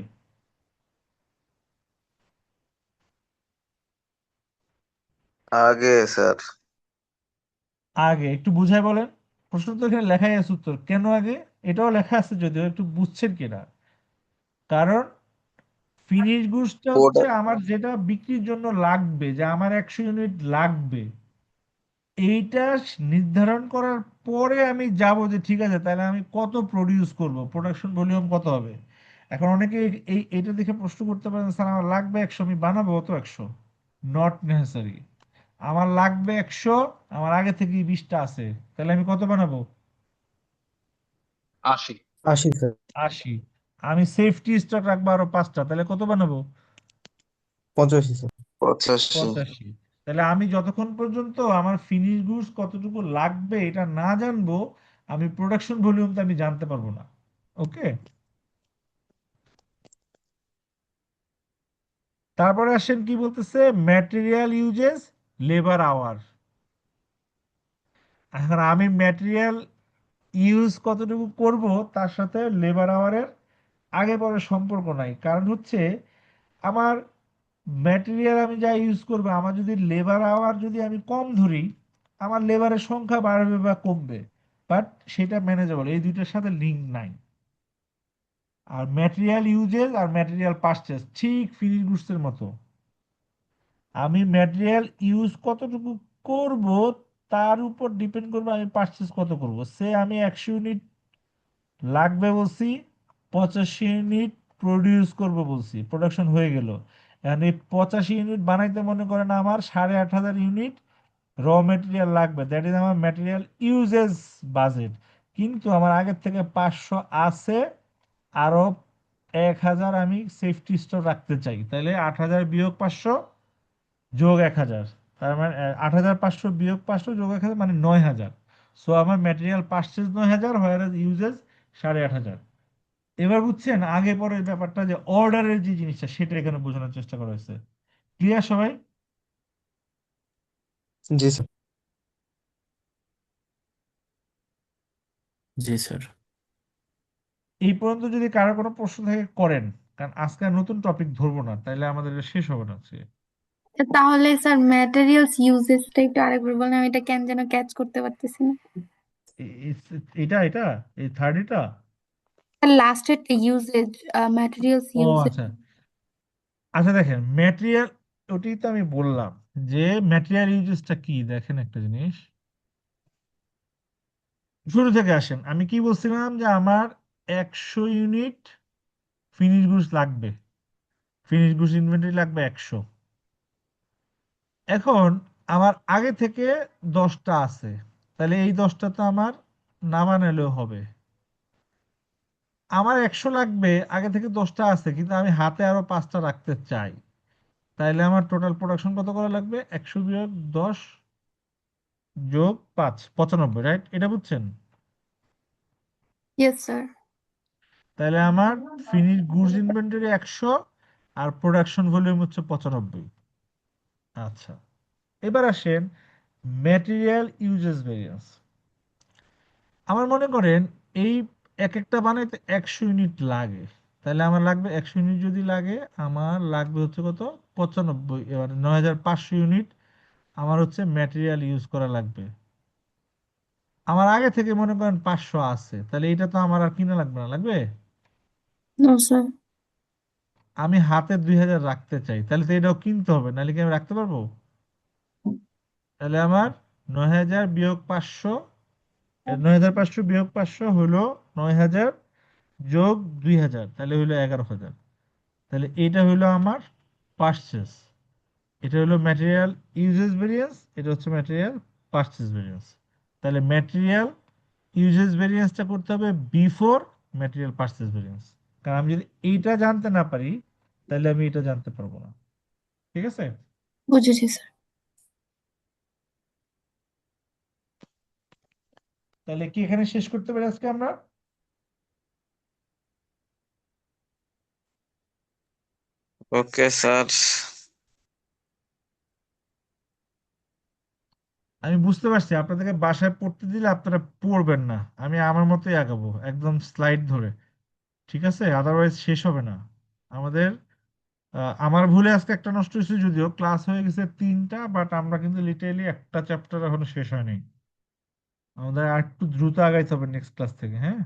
আগে স্যার। আগে। একটু বুঝায় বলেন, প্রশ্ন তো এখানে লেখাই আছে উত্তর, কেন আগে? এটাও লেখা আছে যদিও, একটু বুঝছেন কিনা। কারণ ফিনিশ গুডসটা হচ্ছে প্রোডাক্ট আমার যেটা বিক্রির জন্য লাগবে, যে আমার 100 ইউনিট লাগবে, এইটা নির্ধারণ করার পরে আমি যাব যে ঠিক আছে তাহলে আমি কত প্রডিউস করব, প্রোডাকশন ভলিউম কত হবে। এখন অনেকে এইটা দেখে প্রশ্ন করতে পারেন, স্যার আমার লাগবে 100, আমি বানাবো তো 100। Not necessary. আমার লাগবে 100, আমার আগে থেকেই 20টা আছে, তাহলে আমি কত বানাবো? 80। 80 স্যার। 80। আমি সেফটি স্টক রাখবো আরো 5টা, তাহলে কত বানাবো? 85 স্যার। 85। 85। তাহলে আমি যতক্ষণ পর্যন্ত আমার ফিনিশ গুডস কতটুকু লাগবে এটা না জানবো, আমি প্রোডাকশন ভলিউমটা আমি জানতে পারবো না। ওকে, তারপরে আসেন কি বলতেছে, ম্যাটেরিয়াল ইউজেস, লেবার আওয়ার। এখন আমি ম্যাটেরিয়াল ইউজ কতটুকু করব তার সাথে লেবার আওয়ারের আগে পরে সম্পর্ক নাই। কারণ হচ্ছে আমার ম্যাটেরিয়াল আমি যা ইউজ করবো, আমার যদি লেবার আওয়ার যদি আমি কম ধরি, আমার লেবারের সংখ্যা বাড়বে বা কমবে, বাট সেটা ম্যানেজেবল, এই দুইটার সাথে লিঙ্ক নাই। আর ম্যাটেরিয়াল ইউজেস আর ম্যাটেরিয়াল পারচেস ঠিক ফিনিশ গুডসের মতো। আমি ম্যাটেরিয়াল ইউজ কতটুকু করব তার উপর ডিপেন্ড করবে আমি পারচেস কত করব। সে আমি 100 ইউনিট লাগবে বলছি, 85 ইউনিট প্রডিউস করব বলছি, প্রোডাকশন হয়ে গেল। এখন এই 85 ইউনিট বানাইতে মনে করেন আমার 8500 ইউনিট র মেটেরিয়াল লাগবে, দ্যাট ইজ আমার ম্যাটেরিয়াল ইউজেস বাজেট। কিন্তু আমার আগের থেকে 500 আছে, আরো 1000 আমি সেফটি স্টক রাখতে চাই, তাহলে 8000 বিয়োগ 500 যোগ 1000, তার মানে 8500 বিয়োগ 500 যোগ 1000 মানে 9000। সো আমার ম্যাটেরিয়াল পারচেজ 9000, হয় ইউজেস 8500। এবার বুঝছেন আগে পরের ব্যাপারটা, যে অর্ডারের যে জিনিসটা সেটা এখানে বোঝানোর চেষ্টা করা হয়েছে। ক্লিয়ার সবাই? জি স্যার। জি স্যার। এই পর্যন্ত যদি কারো কোনো প্রশ্ন থাকে করেন, কারণ আজকে আর নতুন টপিক ধরবো না, তাইলে আমাদের এটা শেষ হবে না আজকে। তাহলে স্যার ম্যাটেরিয়ালস ইউজেসটা একটু আরেকবার বলেন, আমি এটা কেন যেন ক্যাচ করতে পারতেছি না। এটা এটা এই থার্ড এটা। লাস্টের ইউজেজ, ম্যাটেরিয়ালস ও ইউজেজ। আচ্ছা, আচ্ছা দেখেন ম্যাটেরিয়াল, ওটাই তো আমি বললাম যে ম্যাটেরিয়াল ইউজেসটা কি। দেখেন একটা জিনিস, শুরু থেকে আসেন। আমি কি বলছিলাম যে আমার 100 ইউনিট ফিনিশ গুডস লাগবে, ফিনিশ গুডস ইনভেন্টরি লাগবে 100। এখন আমার আগে থেকে 10টা আছে, তাহলে এই 10টা তো আমার না বানালেও হবে। আমার 100 লাগবে, আগে থেকে 10টা আছে, কিন্তু আমি হাতে আরো 5টা রাখতে চাই, তাইলে আমার টোটাল প্রোডাকশন কত করা লাগবে? 100 বিয়োগ 10 যোগ 5, 95, রাইট? এটা বুঝছেন? Yes sir. তাহলে আমার ফিনিশ গুডস ইনভেন্টরি 100 আর প্রোডাকশন ভলিউম হচ্ছে 95। আচ্ছা, এবার আসেন ম্যাটেরিয়াল ইউজেস ভেরিয়েন্স। আমার মনে করেন এই এক একটা বানাইতে 100 ইউনিট লাগে, তাহলে আমার লাগবে 100 ইউনিট যদি লাগে, আমার লাগবে হচ্ছে কত? 95, এবার 9500 ইউনিট আমার হচ্ছে ম্যাটেরিয়াল ইউজ করা লাগবে। আমার আগে থেকে মনে করেন 500 আছে, তাহলে এটা তো আমার আর কিনা লাগবে না, লাগবে? No sir. আমি হাতে 2000 রাখতে চাই, তাহলে তো এটাও কিনতে হবে, নাহলে কি আমি রাখতে পারবো? তাহলে আমার 9000 বিয়োগ 500, 9500 বিয়োগ 500 হলো 9000 যোগ 2000, তাহলে হইলো 11000। তাহলে এটা হইলো আমার পারচেস, এটা হলো ম্যাটেরিয়াল ইউজেস ভেরিয়েন্স, এটা হচ্ছে ম্যাটেরিয়াল পারচেস ভেরিয়েন্স। তাহলে ম্যাটেরিয়াল ইউজেস ভেরিয়েন্সটা করতে হবে বিফোর ম্যাটেরিয়াল পারচেস ভেরিয়েন্স, কারণ আমি যদি এইটা জানতে না পারি তাহলে আমি এটা জানতে পারবো না। ঠিক আছে? বুঝেছি স্যার। তাহলে কি এখানে শেষ করতে পারি আজকে আমরা? Okay sir. আমি বুঝতে পারছি আপনাদেরকে বাসায় পড়তে দিলে আপনারা পড়বেন না, আমি আমার মতোই আগাবো একদম স্লাইড ধরে, ঠিক আছে? আদারওয়াইজ শেষ হবে না আমাদের। আমার ভুলে আজকে একটা নষ্ট হয়েছে, যদিও ক্লাস হয়ে গেছে 3টা, বাট আমরা কিন্তু লিটারেলি একটা চ্যাপ্টার এখনো শেষ হয়নি। আমাদের আর একটু দ্রুত আগাইতে হবে নেক্সট ক্লাস থেকে, হ্যাঁ?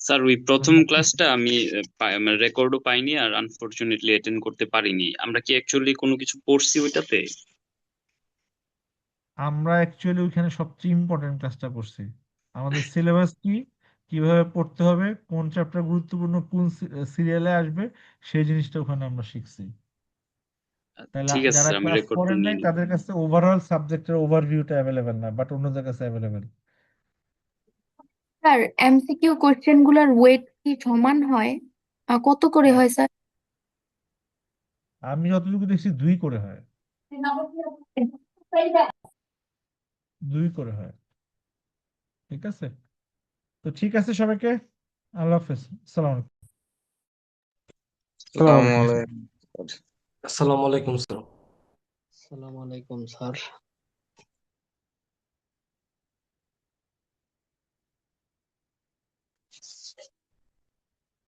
স্যার ওই প্রথম ক্লাসটা আমি রেকর্ডও পাইনি আর আনফরচুনেটলি অ্যাটেন্ড করতে পারিনি। আমরা কি অ্যাকচুয়ালি কোনো কিছু পড়ছি ওইটাতে? আমরা অ্যাকচুয়ালি ওইখানে সবচেয়ে ইম্পর্টেন্ট ক্লাসটা করছি। আমাদের সিলেবাস কি, কিভাবে পড়তে হবে, কোন চ্যাপ্টার গুরুত্বপূর্ণ, কোন সিরিয়ালে আসবে, সেই জিনিসটা ওখানে আমরা শিখছি। তাহলে ঠিক আছে যারা স্যার, আমি ক্লাস রেকর্ডটা করেন নিয়ে নাই নিব। তাদের কাছে ওভারঅল সাবজেক্টের ওভারভিউটা অ্যাভেলেবেল না, বাট অন্যদের কাছে অ্যাভেলেবেল। স্যার এমসিকিউ কোশ্চেন গুলার ওয়েট কি সমান হয়? কত করে হয় স্যার? আমি যতটুকু দেখছি 2 করে হয়, 2 করে হয়। ঠিক আছে, তো ঠিক আছে সবাইকে, আল্লাহ হাফেজ, আসসালামু আলাইকুম। আসসালামু আলাইকুম। আসসালামু আলাইকুম স্যার। আসসালামু আলাইকুম স্যার।